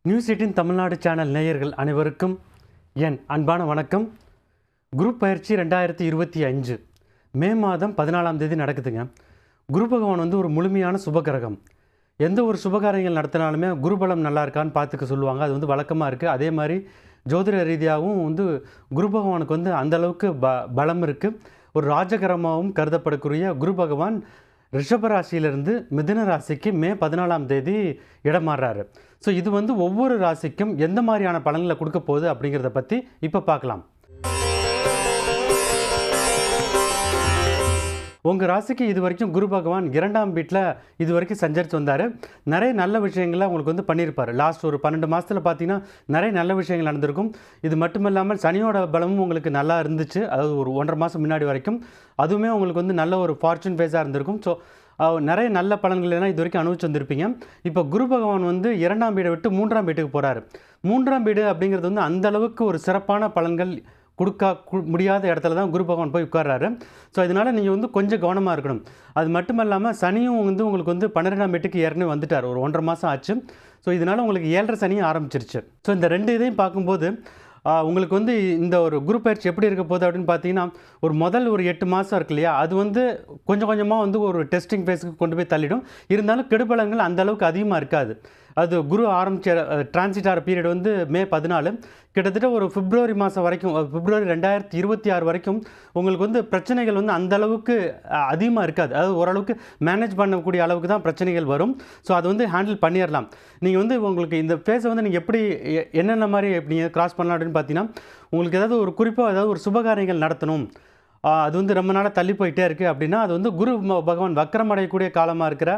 News 18 Tamil Nadu channel நேயர்கள் அனைவருக்கும் என் அன்பான வணக்கம். குரு பயிற்சி 2025 மே மாதம் 14ஆம் தேதி நடக்குதுங்க. குரு பகவான் ஒரு முழுமையான சுபகிரகம். எந்த ஒரு சுபகாரியங்கள் நடத்தினாலுமே குருபலம் நல்லா இருக்கான்னு பார்த்துக்க சொல்லுவாங்க. அது வழக்கமாக இருக்குது. அதே மாதிரி ஜோதிட ரீதியாகவும் குரு பகவானுக்கு அந்தளவுக்கு பலம் இருக்குது. ஒரு ராஜகிரகமாகவும் கருதப்படக்கூடிய குரு பகவான் ரிஷபராசியிலிருந்து மிதுன ராசிக்கு மே 14ஆம் தேதி இடம் மாறுறாரு. ஸோ இது ஒவ்வொரு ராசிக்கும் எந்த மாதிரியான பலன்களை கொடுக்க போகுது அப்படிங்கிறத பற்றி இப்போ பார்க்கலாம். உங்கள் ராசிக்கு இது வரைக்கும் குரு பகவான் 2ஆம் வீட்டில் இது வரைக்கும் சஞ்சரித்து வந்தார். நிறைய நல்ல விஷயங்களை உங்களுக்கு பண்ணியிருப்பார். லாஸ்ட் ஒரு 12 மாதத்தில் பார்த்தீங்கன்னா நிறைய நல்ல விஷயங்கள் நடந்திருக்கும். இது மட்டும் இல்லாமல் சனியோட பலமும் உங்களுக்கு நல்லா இருந்துச்சு. அதாவது ஒரு 1.5 மாதம் முன்னாடி வரைக்கும் அதுவுமே உங்களுக்கு நல்ல ஒரு ஃபார்ச்சூன் ஃபேஸாக இருந்திருக்கும். ஸோ நிறைய நல்ல பலன்கள் எல்லாம் இது வரைக்கும் அனுபவிச்சு வந்திருப்பீங்க. இப்போ குரு பகவான் 2ஆம் வீடை விட்டு 3ஆம் வீட்டுக்கு போகிறாரு. 3ஆம் வீடு அப்படிங்கிறது அந்தளவுக்கு ஒரு சிறப்பான பலன்கள் கொடுக்க முடியாத இடத்துல தான் குரு பகவான் போய் உட்கார்றாரு. ஸோ இதனால் நீங்கள் கொஞ்சம் கவனமாக இருக்கணும். அது மட்டும் இல்லாமல் சனியும் உங்களுக்கு 12ஆம் வீட்டுக்கு ஏற்கனவே வந்துட்டார். ஒரு 1.5 மாதம் ஆச்சு. ஸோ இதனால் உங்களுக்கு 7.5 சனியும் ஆரம்பிச்சிருச்சு. ஸோ இந்த ரெண்டு இதையும் பார்க்கும்போது உங்களுக்கு இந்த ஒரு குரு பயிற்சி எப்படி இருக்க போகுது அப்படின்னு பார்த்தீங்கன்னா, முதல் 8 மாதம் இருக்கு இல்லையா, அது கொஞ்சம் கொஞ்சமாக ஒரு டெஸ்டிங் ஃபேஸுக்கு கொண்டு போய் தள்ளிடும். இருந்தாலும் கெடுபலங்கள் அந்தளவுக்கு அதிகமாக இருக்காது. அது குரு ஆரம்பித்த டிரான்சிட் ஆகிற பீரியட் மே 14, கிட்டத்தட்ட ஒரு பிப்ரவரி மாதம் வரைக்கும், பிப்ரவரி 2026 வரைக்கும் உங்களுக்கு பிரச்சனைகள் அந்தளவுக்கு அதிகமாக இருக்காது. அதாவது ஓரளவுக்கு மேனேஜ் பண்ணக்கூடிய அளவுக்கு தான் பிரச்சனைகள் வரும். ஸோ அது ஹேண்டில் பண்ணிடலாம். நீங்கள் உங்களுக்கு இந்த ஃபேஸை நீங்கள் எப்படி என்னென்ன மாதிரி நீங்கள் கிராஸ் பண்ணலாம் அப்படின்னு பார்த்தீங்கன்னா, உங்களுக்கு ஏதாவது ஒரு குறிப்பாக ஏதாவது ஒரு சுபகாரியங்கள் நடத்தணும், அது ரொம்ப நாளாக தள்ளி போயிட்டே இருக்குது அப்படின்னா, அது குரு பகவான் வக்கரம் அடையக்கூடிய காலமாக இருக்கிற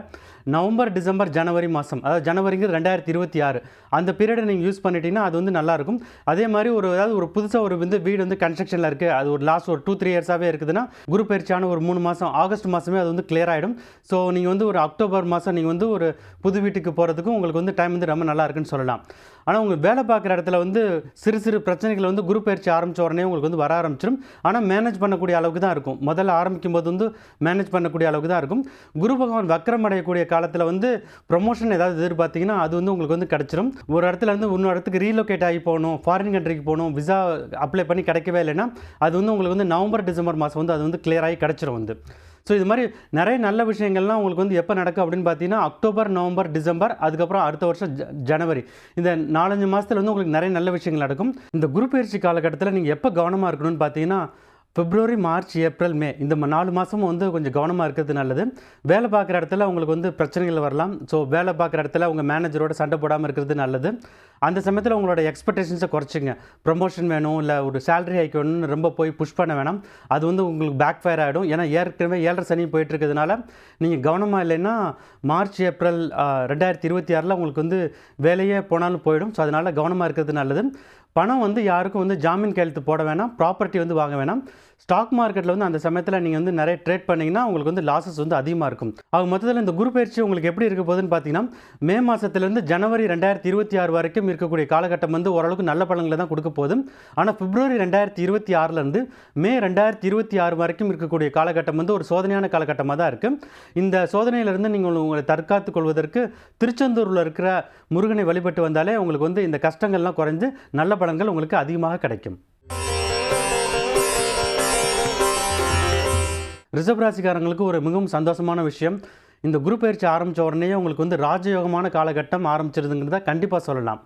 நவம்பர், டிசம்பர், ஜனவரி மாதம், அதாவது ஜனவரிங்கிறது 2026 அந்த பீரியடை நீங்கள் யூஸ் பண்ணிட்டீங்கன்னா அது நல்லாயிருக்கும். அதே மாதிரி ஏதாவது ஒரு புதுசாக ஒரு வீடு கன்ஸ்ட்ரக்ஷனில் இருக்குது, அது ஒரு லாஸ்ட் ஒரு 2-3 இயர்ஸாகவே இருக்குதுன்னா, குரு பயிற்சியான ஒரு 3 மாதம் ஆகஸ்ட் மாதமே அது கிளியர் ஆகிடும். ஸோ நீங்கள் ஒரு அக்டோபர் மாதம் நீங்கள் ஒரு புது வீட்டுக்கு போகிறதுக்கும் உங்களுக்கு டைம் ரொம்ப நல்லா இருக்குன்னு சொல்லலாம். ஆனால் உங்கள் வேலை பார்க்குற இடத்துல சிறு சிறு பிரச்சனைகள் குரு பயிற்சி ஆரம்பித்த உடனே உங்களுக்கு வர ஆரம்பிச்சிடும். ஆனால் மேனேஜ் பண்ணக்கூடிய அளவுக்கு தான் இருக்கும். முதல்ல ஆரம்பிக்கும் போது மேனேஜ் பண்ணக்கூடிய அளவுக்கு தான் இருக்கும். குரு பகவான் வக்கரம் அடையக்கூடிய காலத்தில் ப்ரொமோஷன் ஏதாவது எதிர்பார்த்தீங்கன்னா அது உங்களுக்கு கிடச்சிரும். ஒரு இடத்துல இன்னொரு இடத்துக்கு ரீலோகேட் ஆகி போகணும், ஃபாரின் கண்ட்ரிக்கு போகணும், விசா அப்ளை பண்ணி கிடைக்கவே இல்லைன்னா அது உங்களுக்கு நவம்பர், டிசம்பர் மாதம் அது கிளியர் ஆகி கிடச்சிரும். ஸோ இது மாதிரி நிறைய நல்ல விஷயங்கள்லாம் உங்களுக்கு எப்போ நடக்கும் அப்படின்னு பார்த்தீங்கன்னா, அக்டோபர், நவம்பர், டிசம்பர், அதுக்கப்புறம் அடுத்த வருஷம் ஜனவரி, இந்த 4-5 மாதத்தில் உங்களுக்கு நிறைய நல்ல விஷயங்கள் நடக்கும். இந்த குரு பயிற்சி காலகட்டத்தில் நீங்கள் எப்போ கவனமாக இருக்கணும்னு பார்த்தீங்கன்னா, பிப்ரவரி, மார்ச், ஏப்ரல், மே இந்த 4 மாதமும் கொஞ்சம் கவனமாக இருக்கிறது நல்லது. வேலை பார்க்குற இடத்துல உங்களுக்கு பிரச்சனைகள் வரலாம். ஸோ வேலை பார்க்குற இடத்துல உங்கள் மேனேஜரோட சண்டை போடாமல் இருக்கிறது நல்லது. அந்த சமயத்தில் உங்களோட எக்ஸ்பெக்டேஷன்ஸை குறைச்சிங்க. ப்ரொமோஷன் வேணும், இல்லை ஒரு சேலரி ஹைக் வேணும்னு ரொம்ப போய் புஷ் பண்ண வேணாம். அது உங்களுக்கு பேக் ஃபயர் ஆகிடும். ஏன்னா ஏற்கனவே 7.5 சனி போயிட்டு இருக்கிறதுனால நீங்கள் கவனமாக இல்லைன்னா மார்ச், ஏப்ரல் 2026 உங்களுக்கு வேலையே போனாலும் போயிடும். ஸோ அதனால் கவனமாக இருக்கிறது நல்லது. பணம் யாருக்கும் ஜாமீன் கையெழுத்து போட வேணாம், ப்ராப்பர்ட்டி வாங்க வேணாம். ஸ்டாக் மார்க்கெட்டில் அந்த சமயத்தில் நீங்கள் நிறைய ட்ரேட் பண்ணிங்கன்னா உங்களுக்கு லாஸஸ் அதிகமாக இருக்கும். ஆக மொத்தத்தில் இந்த குரு பயிற்சி உங்களுக்கு எப்படி இருக்க போகுதுன்னு பார்த்தீங்கன்னா, மே மாதத்துலேருந்து ஜனவரி 2026 வரைக்கும் இருக்கக்கூடிய காலகட்டம் ஓரளவுக்கு நல்ல பலன்களை தான் கொடுக்க போகுது. ஆனால் பிப்ரவரி 2026 மே 2026 வரைக்கும் இருக்கக்கூடிய காலகட்டம் ஒரு சோதனையான காலகட்டமாக தான் இருக்குது. இந்த சோதனையிலிருந்து நீங்கள் உங்களை தற்காத்து கொள்வதற்கு திருச்செந்தூரில் இருக்கிற முருகனை வழிபட்டு வந்தாலே உங்களுக்கு இந்த கஷ்டங்கள்லாம் குறைஞ்சு நல்ல பலன்கள் உங்களுக்கு அதிகமாக கிடைக்கும். ரிஷப ராசிக்காரங்களுக்கு ஒரு மிகவும் சந்தோஷமான விஷயம், இந்த குரு பயிற்சி ஆரம்பித்த உடனே உங்களுக்கு ராஜயோகமான காலகட்டம் ஆரம்பிச்சிருதுங்கிறத கண்டிப்பாக சொல்லலாம்.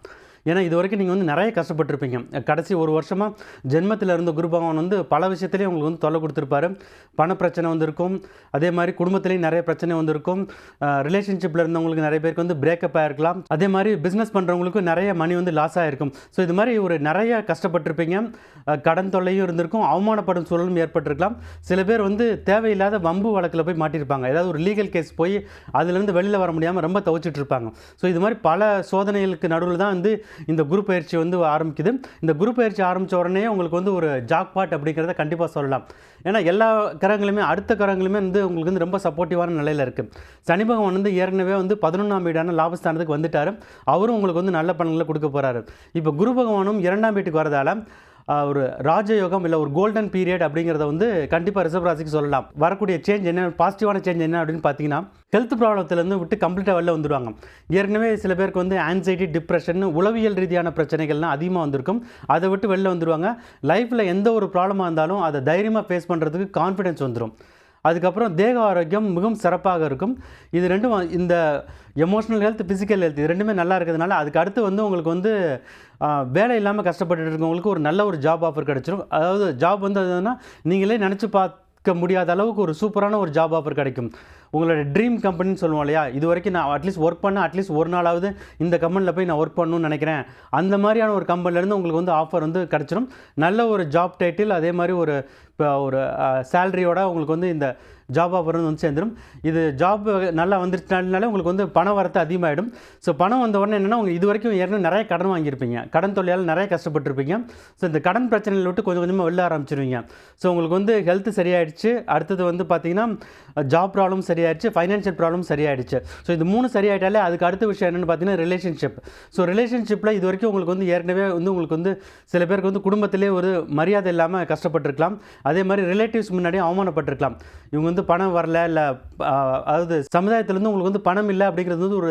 ஏன்னா இது வரைக்கும் நீங்கள் நிறைய கஷ்டப்பட்டுருப்பீங்க. கடைசி ஒரு வருஷமாக ஜென்மத்தில் இருந்த குரு பகவான் பல விஷயத்துலேயும் உங்களுக்கு தொல்லை கொடுத்துருப்பாரு. பண பிரச்சனை வந்திருக்கும், அதே மாதிரி குடும்பத்துலேயும் நிறைய பிரச்சனை வந்திருக்கும், ரிலேஷன்ஷிப்பில் இருந்தவங்களுக்கு நிறைய பேருக்கு பிரேக்கப் ஆகிருக்கலாம், அதே மாதிரி பிஸ்னஸ் பண்ணுறவங்களுக்கு நிறைய மணி லாஸ் ஆகிருக்கும். ஸோ இது மாதிரி ஒரு நிறைய கஷ்டப்பட்டுருப்பீங்க. கடன் தொல்லையும் இருந்திருக்கும், அவமானப்படும் சூழலும் ஏற்பட்டிருக்கலாம். சில பேர் தேவையில்லாத வம்பு வழக்கில் போய் மாட்டியிருப்பாங்க. ஏதாவது ஒரு லீகல் கேஸ் போய் அதுலேருந்து வெளியில் வர முடியாமல் ரொம்ப தவிச்சிட்டு இருப்பாங்க. ஸோ இது மாதிரி பல சோதனைகளுக்கு நடுவில் தான் இந்த குரு பயிற்சி ஆரம்பிக்குது. இந்த குரு பயிற்சி ஆரம்பித்த உடனே உங்களுக்கு ஒரு ஜாக்பாட் அப்படிங்கிறத கண்டிப்பாக சொல்லலாம். ஏன்னா எல்லா கிரகங்களுமே அடுத்த கிரகங்களுமே உங்களுக்கு ரொம்ப சப்போர்ட்டிவான நிலையில் இருக்குது. சனி பகவான் ஏற்கனவே 11ஆம் வீடான லாபஸ்தானத்துக்கு வந்துட்டார். அவரும் உங்களுக்கு நல்ல பலன்களை கொடுக்க போகிறாரு. இப்போ குரு பகவானும் 2ஆம் வீட்டுக்கு வரதால் ஒரு ராஜயோகம் இல்லை ஒரு கோல்டன் பீரியட் அப்படிங்கிறத வந்து கண்டிப்பாக ரிஷப ராசிக்கு சொல்லலாம். வரக்கூடிய சேஞ்ச் என்ன, பாசிட்டிவான சேஞ்ச் என்ன அப்படின்னு பார்த்தீங்கன்னா, ஹெல்த் ப்ராப்ளத்துலேருந்து விட்டு கம்ப்ளீட்டாக வெளில வந்துடுவாங்க. ஏற்கனவே சில பேருக்கு வந்து ஆன்சைட்டி, டிப்ரெஷன், உளவியல் ரீதியான பிரச்சனைகள்லாம் அதிகமாக வந்திருக்கும். அதை விட்டு வெளில வந்துடுவாங்க. லைஃப்பில் எந்த ஒரு ப்ராப்ளமாக இருந்தாலும் அதை தைரியமாக ஃபேஸ் பண்ணுறதுக்கு கான்ஃபிடென்ஸ் வந்துடும். அதுக்கப்புறம் தேக ஆரோக்கியம் மிகவும் சிறப்பாக இருக்கும். இது ரெண்டும் இந்த எமோஷனல் ஹெல்த், ஃபிசிக்கல் ஹெல்த் இது ரெண்டுமே நல்லா இருக்கிறதுனால அதுக்கு அடுத்து வந்து உங்களுக்கு வந்து வேலை இல்லாமல் கஷ்டப்பட்டுட்டு இருக்கவங்களுக்கு ஒரு நல்ல ஒரு ஜாப் ஆஃபர் கிடச்சிரும். அதாவது ஜாப் வந்து அதுனா நீங்களே நினச்சி பார்க்க முடியாத அளவுக்கு ஒரு சூப்பரான ஒரு ஜாப் ஆஃபர் கிடைக்கும். உங்களோட ட்ரீம் கம்பெனின்னு சொல்லுவோம் இல்லையா, இது வரைக்கும் நான் அட்லீஸ்ட் ஒர்க் பண்ண அட்லீஸ்ட் ஒரு நாளாவது இந்த கம்பெனியில் போய் நான் ஒர்க் பண்ணணும்னு நினைக்கிறேன், அந்த மாதிரியான ஒரு கம்பெனிலேருந்து உங்களுக்கு வந்து ஆஃபர் வந்து கிடச்சிரும். நல்ல ஒரு ஜாப் டைட்டில், அதே மாதிரி ஒரு சேலரியோட உங்களுக்கு வந்து இந்த ஜாப் ஆஃபர் வந்து சேர்ந்துடும். இது ஜாப் நல்லா வந்துருச்சுனாலே உங்களுக்கு வந்து பண வரத்து அதிகமாகிடும். ஸோ பணம் வந்த உடனே என்னென்னா, உங்கள் இது வரைக்கும் ஏற்கனவே நிறைய கடன் வாங்கியிருப்பீங்க, கடன் தொல்லையால் நிறைய கஷ்டப்பட்டுருப்பீங்க. ஸோ இந்த கடன் பிரச்சனையில் விட்டு கொஞ்சம் கொஞ்சமாக வெளில ஆரம்பிச்சிருவீங்க. ஸோ உங்களுக்கு வந்து ஹெல்த் சரியாயிடுச்சு. அடுத்தது வந்து பார்த்தீங்கன்னா ஜாப் ப்ராப்ளம் சரியாயிடுச்சு, ஃபைனான்ஷியல் ப்ராப்ளம் சரியாயிடுச்சு. ஸோ இது 3 சரியாயிட்டாலே அதுக்கு அடுத்த விஷயம் என்னென்னு பார்த்தீங்கன்னா ரிலேஷன்ஷிப். ஸோ ரிலேஷன்ஷிப்பில் இது வரைக்கும் உங்களுக்கு வந்து ஏற்கனவே வந்து உங்களுக்கு வந்து சில பேருக்கு வந்து குடும்பத்திலே ஒரு மரியாதை இல்லாமல் கஷ்டப்பட்டுருக்கலாம். அதே மாதிரி ரிலேட்டிவ்ஸ் முன்னாடி அவமானப்பட்டிருக்கலாம். இவங்க வந்து பணம் வரல, இல்லை அதாவது சமுதாயத்திலேருந்து உங்களுக்கு வந்து பணம் இல்லை அப்படிங்கிறது வந்து ஒரு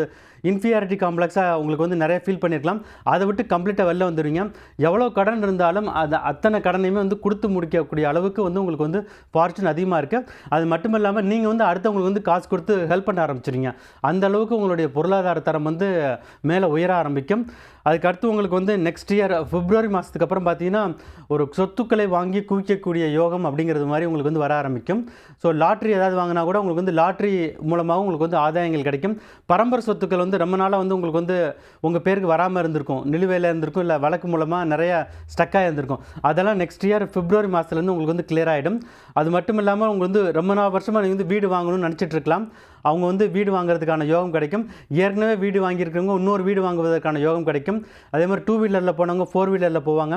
இன்ஃபீரியாரிட்டி காம்ப்ளெக்ஸாக உங்களுக்கு வந்து நிறைய ஃபீல் பண்ணியிருக்கலாம். அதை விட்டு கம்ப்ளீட்டாக வெளில வந்துடுவீங்க. எவ்வளோ கடன் இருந்தாலும் அத்தனை கடனையுமே வந்து கொடுத்து முடிக்கக்கூடிய அளவுக்கு வந்து உங்களுக்கு வந்து ஃபார்ச்சூன் அதிகமாக இருக்குது. அது மட்டும் இல்லாமல் நீங்கள் வந்து அடுத்தவங்களுக்கு வந்து காசு கொடுத்து ஹெல்ப் பண்ண ஆரம்பிச்சிடுங்க. அந்த அளவுக்கு உங்களுடைய பொருளாதார தரம் வந்து மேலே உயர ஆரம்பிக்கும். அதுக்கடுத்து உங்களுக்கு வந்து நெக்ஸ்ட் இயர் பிப்ரவரி மாதத்துக்கு அப்புறம் பார்த்தீங்கன்னா ஒரு சொத்துக்களை வாங்கி குவிக்கக்கூடிய யோகம் அப்படிங்கிறது மாதிரி உங்களுக்கு வந்து வர ஆரம்பிக்கும். ஸோ லாட்ரி ஏதாவது வாங்கினா கூட உங்களுக்கு வந்து லாட்ரி மூலமாகவும் உங்களுக்கு வந்து ஆதாயங்கள் கிடைக்கும். பரம்பரை சொத்துக்கள் வந்து ரொம்ப நாளாக வந்து உங்களுக்கு வந்து உங்கள் பேருக்கு வராமல் இருந்திருக்கும், நிலுவையில் இருந்திருக்கும், இல்லை வழக்கு மூலமாக நிறைய ஸ்டக்காக இருந்திருக்கும். அதெல்லாம் நெக்ஸ்ட் இயர் பிப்ரவரி மாதத்துலேருந்து உங்களுக்கு வந்து கிளியர் ஆகிடும். அது மட்டும் இல்லாமல் உங்களுக்கு வந்து ரொம்ப நாள் வருஷமாக நீங்கள் வந்து வீடு வாங்கணும்னு நினச்சிட்டு இருக்கலாம். அவங்க வந்து வீடு வாங்குறதுக்கான யோகம் கிடைக்கும். ஏற்கனவே வீடு வாங்கியிருக்கிறவங்க இன்னொரு வீடு வாங்குவதற்கான யோகம் கிடைக்கும். அதே மாதிரி 2 வீலரில் போனவங்க 4 வீலரில் போவாங்க.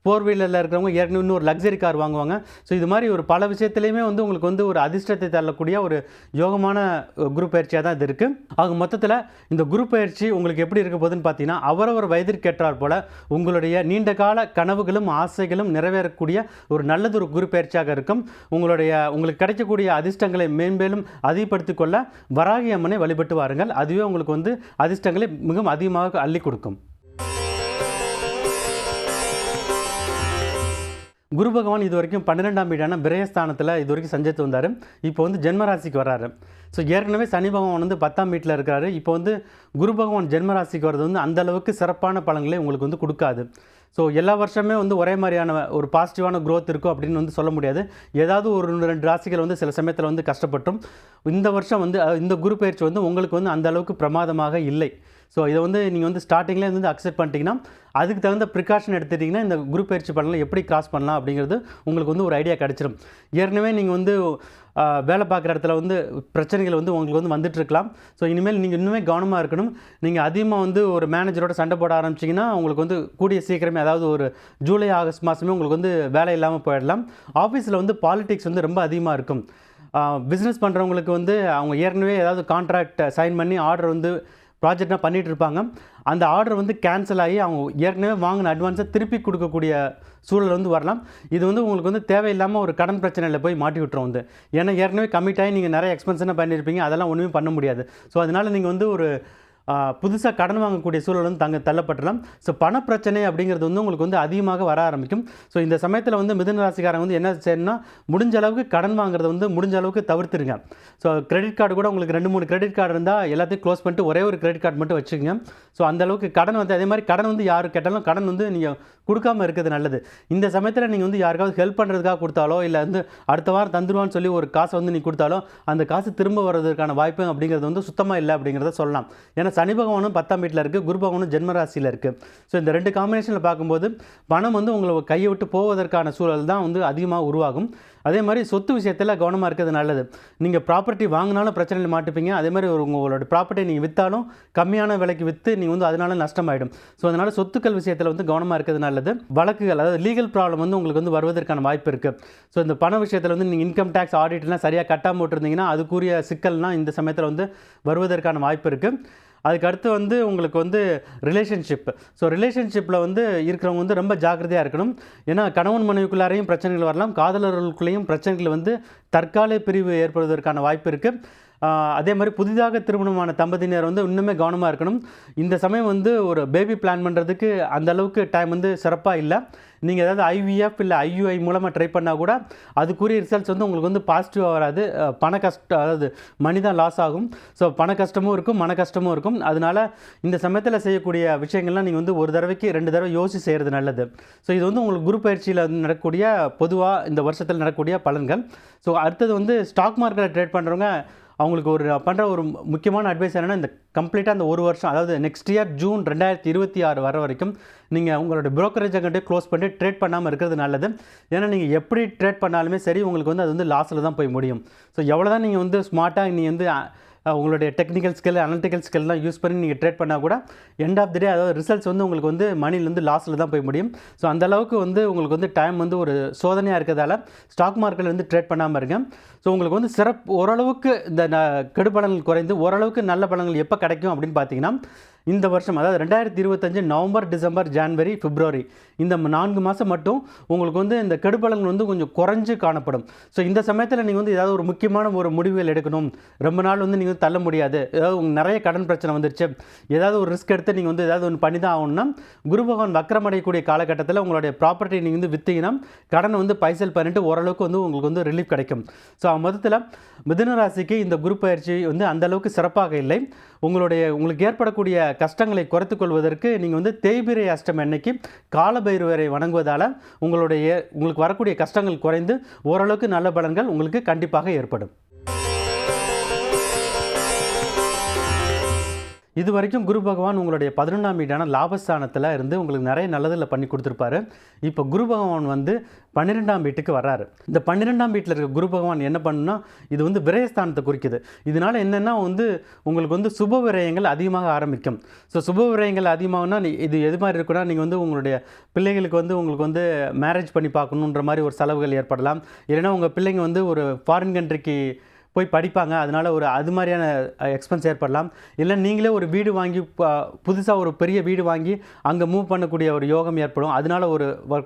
4 வீலரில் இருக்கிறவங்க ஏற்கனவே இன்னொரு லக்ஸரி கார் வாங்குவாங்க. ஸோ இது மாதிரி ஒரு பல விஷயத்துலையுமே வந்து உங்களுக்கு வந்து ஒரு அதிர்ஷ்டத்தை தள்ளக்கூடிய ஒரு யோகமான குரு பயிற்சியாக தான் இது இருக்குது. ஆக மொத்தத்தில் இந்த குரு பயிற்சி உங்களுக்கு எப்படி இருக்க போகுதுன்னு பார்த்தீங்கன்னா, அவரவர் வயதிற்கு ஏற்றாற் போல் உங்களுடைய நீண்ட கால கனவுகளும் ஆசைகளும் நிறைவேறக்கூடிய ஒரு நல்லதொரு குரு பயிற்சியாக இருக்கும். உங்களுக்கு கிடைக்கக்கூடிய அதிர்ஷ்டங்களை மேம்பேலும் அதிகப்படுத்திக் கொள்ள வராகி அம்மனை வழிபட்டு வாருங்கள். அதுவே உங்களுக்கு வந்து அதிர்ஷ்டங்களை மிகவும் அதிகமாக அள்ளி கொடுக்கும். குரு பகவான் இது வரைக்கும் 12ஆம் வீடான விரயஸ்தானத்தில் இது வரைக்கும் சஞ்சரித்து வந்தார். இப்போ வந்து ஜென்மராசிக்கு வர்றாரு. ஸோ ஏற்கனவே சனி பகவான் வந்து 10ஆம் வீட்டில் இருக்காரு. இப்போ வந்து குரு பகவான் ஜென்மராசிக்கு வர்றது வந்து அந்தளவுக்கு சிறப்பான பலன்களை உங்களுக்கு வந்து கொடுக்காது. ஸோ எல்லா வருஷமே வந்து ஒரே மாதிரியான ஒரு பாசிட்டிவான க்ரோத் இருக்கும் அப்படின்னு வந்து சொல்ல முடியாது. ஏதாவது ஒரு 2 ராசிகள் வந்து சில சமயத்தில் வந்து கஷ்டப்பட்டும். இந்த வருஷம் வந்து இந்த குரு பயிற்சி வந்து உங்களுக்கு வந்து அந்த அளவுக்கு பிரமாதமாக இல்லை. ஸோ இதை வந்து நீங்கள் வந்து ஸ்டார்டிங்லேயே வந்து அக்செப்ட் பண்ணிட்டீங்கன்னா, அதுக்கு தகுந்த ப்ரிகாஷன் எடுத்துட்டிங்கன்னா இந்த குரு பயிற்சி பண்ணலாம் எப்படி கிராஸ் பண்ணலாம் அப்படிங்கிறது உங்களுக்கு வந்து ஒரு ஐடியா கிடச்சிடும். ஏற்கனவே நீங்கள் வந்து வேலை பார்க்குற இடத்துல வந்து பிரச்சனைகள் வந்து உங்களுக்கு வந்து வந்துட்டுருக்கலாம். ஸோ இனிமேல் நீங்கள் இன்னுமே கவனமாக இருக்கணும். நீங்கள் அதிகமாக வந்து ஒரு மேனேஜரோட சண்டை போட ஆரம்பிச்சிங்கன்னா உங்களுக்கு வந்து கூடிய சீக்கிரமே, அதாவது ஒரு ஜூலை ஆகஸ்ட் மாதமே உங்களுக்கு வந்து வேலை இல்லாமல் போயிடலாம். ஆஃபீஸில் வந்து பாலிடிக்ஸ் வந்து ரொம்ப அதிகமாக இருக்கும். பிஸ்னஸ் பண்ணுறவங்களுக்கு வந்து அவங்க ஏற்கனவே ஏதாவது கான்ட்ராக்ட் சைன் பண்ணி ஆர்டர் வந்து ப்ராஜெக்டாக பண்ணிகிட்டு இருப்பாங்க. அந்த ஆர்டர் வந்து கேன்சல் ஆகி அவங்க ஏற்கனவே வாங்கின அட்வான்ஸை திருப்பி கொடுக்கக்கூடிய சூழல் வந்து வரலாம். இது வந்து உங்களுக்கு வந்து தேவையில்லாமல் ஒரு கடன் பிரச்சனையில் போய் மாட்டி விட்டுரும் வந்து. ஏன்னா ஏற்கனவே கமிட் ஆகி நீங்கள் நிறைய எக்ஸ்பென்ஷனாக பண்ணியிருப்பீங்க, அதெல்லாம் ஒன்றுமே பண்ண முடியாது. ஸோ அதனால் நீங்கள் வந்து ஒரு புதுசாக கடன் வாங்கக்கூடிய சூழல் வந்து தள்ளப்பட்டுலாம். ஸோ பணப்பிரச்சனை அப்படிங்கிறது வந்து உங்களுக்கு வந்து அதிகமாக வர ஆரம்பிக்கும். ஸோ இந்த சமயத்தில் வந்து மிதுன ராசிக்காரங்க வந்து என்ன செய்யணும்னா, முடிஞ்ச அளவுக்கு கடன் வாங்குறத வந்து முடிஞ்ச அளவுக்கு தவிர்த்துருங்க. ஸோ கிரெடிட் கார்டு கூட உங்களுக்கு 2-3 கிரெடிட் கார்டு இருந்தால் எல்லாத்தையும் க்ளோஸ் பண்ணிட்டு ஒரே ஒரு கிரெடிட் கார்டு மட்டும் வச்சுக்கோங்க. ஸோ அந்தளவுக்கு கடன் வந்து, அதே மாதிரி கடன் வந்து யார் கேட்டாலும் கடன் வந்து நீங்கள் கொடுக்காமல் இருக்கிறது நல்லது. இந்த சமயத்தில் நீங்கள் வந்து யாருக்காவது ஹெல்ப் பண்ணுறதுக்காக கொடுத்தாலோ, இல்லை வந்து அடுத்த வாரம் தந்துடுவான்னு சொல்லி ஒரு காசை வந்து நீங்கள் கொடுத்தாலோ அந்த காசு திரும்ப வர்றதுக்கான வாய்ப்பு அப்படிங்கிறது வந்து சுத்தமாக இல்லை அப்படிங்கிறத சொல்லலாம். ஏன்னா சனி பகவானும் 10ஆம் வீட்டில் இருக்குது, குரு பகவானும் ஜென்மராசியில் இருக்குது. ஸோ இந்த 2 காம்பினேஷனில் பார்க்கும்போது பணம் வந்து உங்களை கையை விட்டு போவதற்கான சூழல் தான் வந்து அதிகமாக உருவாகும். அதே மாதிரி சொத்து விஷயத்தில் கவனமாக இருக்கிறது நல்லது. நீங்கள் ப்ராப்பர்ட்டி வாங்கினாலும் பிரச்சனையில் மாட்டுப்பீங்க. அதே மாதிரி உங்களோட ப்ராப்பர்ட்டியை நீங்கள் விற்றாலும் கம்மியான விலைக்கு விற்று நீங்கள் வந்து அதனால நஷ்டமாயிடும். ஸோ அதனால் சொத்துக்கள் விஷயத்தில் வந்து கவனமாக இருக்கிறது நல்லது. வழக்குகள், அதாவது லீகல் ப்ராப்ளம் வந்து உங்களுக்கு வந்து வருவதற்கான வாய்ப்பு இருக்குது. ஸோ இந்த பண விஷயத்தில் வந்து நீங்கள் இன்கம் டேக்ஸ் ஆடிட்லாம் சரியாக கட்டாமல் விட்டுருந்தீங்கன்னா அதுக்குரிய சிக்கல்னால் இந்த சமயத்தில் வந்து வருவதற்கான வாய்ப்பு இருக்குது. அதுக்கடுத்து வந்து உங்களுக்கு வந்து ரிலேஷன்ஷிப். ஸோ ரிலேஷன்ஷிப்பில் வந்து இருக்கிறவங்க வந்து ரொம்ப ஜாக்கிரதையாக இருக்கணும். ஏன்னா கணவன் மனைவிக்குள்ளாரையும் பிரச்சனைகள் வரலாம், காதலர்களுக்குள்ளேயும் பிரச்சனைகள் வந்து தற்காலிக பிரிவு ஏற்படுவதற்கான வாய்ப்பு இருக்குது. அதே மாதிரி புதிதாக திருமணமான தம்பதியினர் வந்து இன்னுமே கவனமாக இருக்கணும். இந்த சமயம் வந்து ஒரு பேபி பிளான் பண்ணுறதுக்கு அந்த அளவுக்கு டைம் வந்து சிறப்பாக இல்லை. நீங்கள் ஏதாவது ஐவிஎஃப் இல்லை ஐயுஐ மூலமாக ட்ரை பண்ணால் கூட அதுக்குரிய ரிசல்ட்ஸ் வந்து உங்களுக்கு வந்து பாசிட்டிவாக வராது. பண கஷ்டம், அதாவது மணி தான் லாஸ் ஆகும். ஸோ பண கஷ்டமும் இருக்கும், மன கஷ்டமும் இருக்கும். அதனால் இந்த சமயத்தில் செய்யக்கூடிய விஷயங்கள்லாம் நீங்கள் வந்து ஒரு தடவைக்கு 2 தடவை யோசிச்சு செய்கிறது நல்லது. ஸோ இது வந்து உங்களுக்கு குரு பயிற்சியில் வந்து நடக்கக்கூடிய பொதுவாக இந்த வருஷத்தில் நடக்கக்கூடிய பலன்கள். ஸோ அடுத்தது வந்து ஸ்டாக் மார்க்கெட்டில் ட்ரேட் பண்ணுறவங்க அவங்களுக்கு ஒரு பண்ணுற ஒரு முக்கியமான அட்வைஸ் என்னென்னா, இந்த கம்ப்ளீட்டாக அந்த ஒரு வருஷம், அதாவது நெக்ஸ்ட் இயர் ஜூன் 2026 வர வரைக்கும் நீங்கள் உங்களோட ப்ரோக்கரேஜ் அக்கௌண்ட்டை க்ளோஸ் பண்ணி ட்ரேட் பண்ணாமல் இருக்கிறது நல்லது. ஏன்னா நீங்கள் எப்படி ட்ரேட் பண்ணாலுமே சரி, உங்களுக்கு வந்து அது வந்து லாஸில் தான் போய் முடியும். ஸோ எவ்வளோ தான் நீங்கள் வந்து ஸ்மார்ட்டாக நீங்கள் வந்து உங்களுடைய டெக்னிக்கல் ஸ்கில், அனலிட்டிக்கல் ஸ்கில்லாம் யூஸ் பண்ணி நீங்கள் ட்ரேட் பண்ணால் கூட எண்ட் ஆஃப் தி டே, அதாவது ரிசல்ட்ஸ் வந்து உங்களுக்கு வந்து மணிலேருந்து லாஸில் தான் போய் முடியும். ஸோ அந்தளவுக்கு வந்து உங்களுக்கு வந்து டைம் வந்து ஒரு சோதனையாக இருக்கிறதால ஸ்டாக் மார்க்கெட்டில் வந்து ட்ரேட் பண்ணாமல் இருங்க. ஸோ உங்களுக்கு வந்து ஓரளவுக்கு இந்த கெடுபலன்கள் குறைந்து ஓரளவுக்கு நல்ல பலன்கள் எப்போ கிடைக்கும் அப்படின்னு பார்த்தீங்கன்னா, இந்த வருஷம், அதாவது 2025 நவம்பர், டிசம்பர், ஜான்வரி, பிப்ரவரி, இந்த 4 மாதம் மட்டும் உங்களுக்கு வந்து இந்த கெடுபலன்கள் வந்து கொஞ்சம் குறைஞ்சு காணப்படும். ஸோ இந்த சமயத்தில் நீங்கள் வந்து ஏதாவது ஒரு முக்கியமான ஒரு முடிவுகள் எடுக்கணும், ரொம்ப நாள் வந்து நீங்கள் தள்ள முடியாது, ஏதாவது உங்களுக்கு நிறைய கடன் பிரச்சனை வந்துருச்சு, ஏதாவது ஒரு ரிஸ்க் எடுத்து நீங்கள் வந்து ஏதாவது ஒன்று பண்ணி தான் ஆகணும்னா, குரு பகவான் வக்கரமடையக்கூடிய காலகட்டத்தில் உங்களுடைய ப்ராப்பர்ட்டி நீங்கள் வந்து விற்றீங்கன்னா கடனை வந்து பைசல் பண்ணிட்டு ஓரளவுக்கு வந்து உங்களுக்கு வந்து ரிலீஃப் கிடைக்கும். ஸோ மொத்தத்தில் மிதுன ராசிக்கு இந்த குரு பயிற்சி வந்து அந்தளவுக்கு சிறப்பாக இல்லை. உங்களுக்கு ஏற்படக்கூடிய கஷ்டங்களை குறைத்துக் கொள்வதற்கு நீங்கள் வந்து தேய்பிரை அஷ்டமி அன்னைக்கு காலபைரவரை வணங்குவதால் உங்களுக்கு வரக்கூடிய கஷ்டங்கள் குறைந்து ஓரளவுக்கு நல்ல பலன்கள் உங்களுக்கு கண்டிப்பாக ஏற்படும். இது வரைக்கும் குரு பகவான் உங்களுடைய 11ஆம் வீடான லாபஸ்தானத்தில் இருந்து உங்களுக்கு நிறைய நல்லதில் பண்ணி கொடுத்துருப்பாரு. இப்போ குரு பகவான் வந்து 12ஆம் வீட்டுக்கு வர்றாரு. இந்த 12ஆம் வீட்டில் இருக்க குரு பகவான் என்ன பண்ணுன்னா, இது வந்து விரயஸ்தானத்தை குறிக்குது. இதனால் என்னென்னா வந்து உங்களுக்கு வந்து சுப விரயங்கள் அதிகமாக ஆரம்பிக்கும். ஸோ சுப விரயங்கள் அதிகமாகனா இது எது மாதிரி இருக்குன்னா, நீங்கள் வந்து உங்களுடைய பிள்ளைகளுக்கு வந்து உங்களுக்கு வந்து மேரேஜ் பண்ணி பார்க்கணுன்ற மாதிரி ஒரு செலவுகள் ஏற்படலாம். இல்லைன்னா உங்கள் பிள்ளைங்க வந்து ஒரு ஃபாரின் கண்ட்ரிக்கு போய் படிப்பாங்க, அதனால் அது மாதிரியான எக்ஸ்பென்ஸ் ஏற்படலாம். இல்லை நீங்களே ஒரு வீடு வாங்கி புதுசாக ஒரு பெரிய வீடு வாங்கி அங்கே மூவ் பண்ணக்கூடிய ஒரு யோகம் ஏற்படும், அதனால்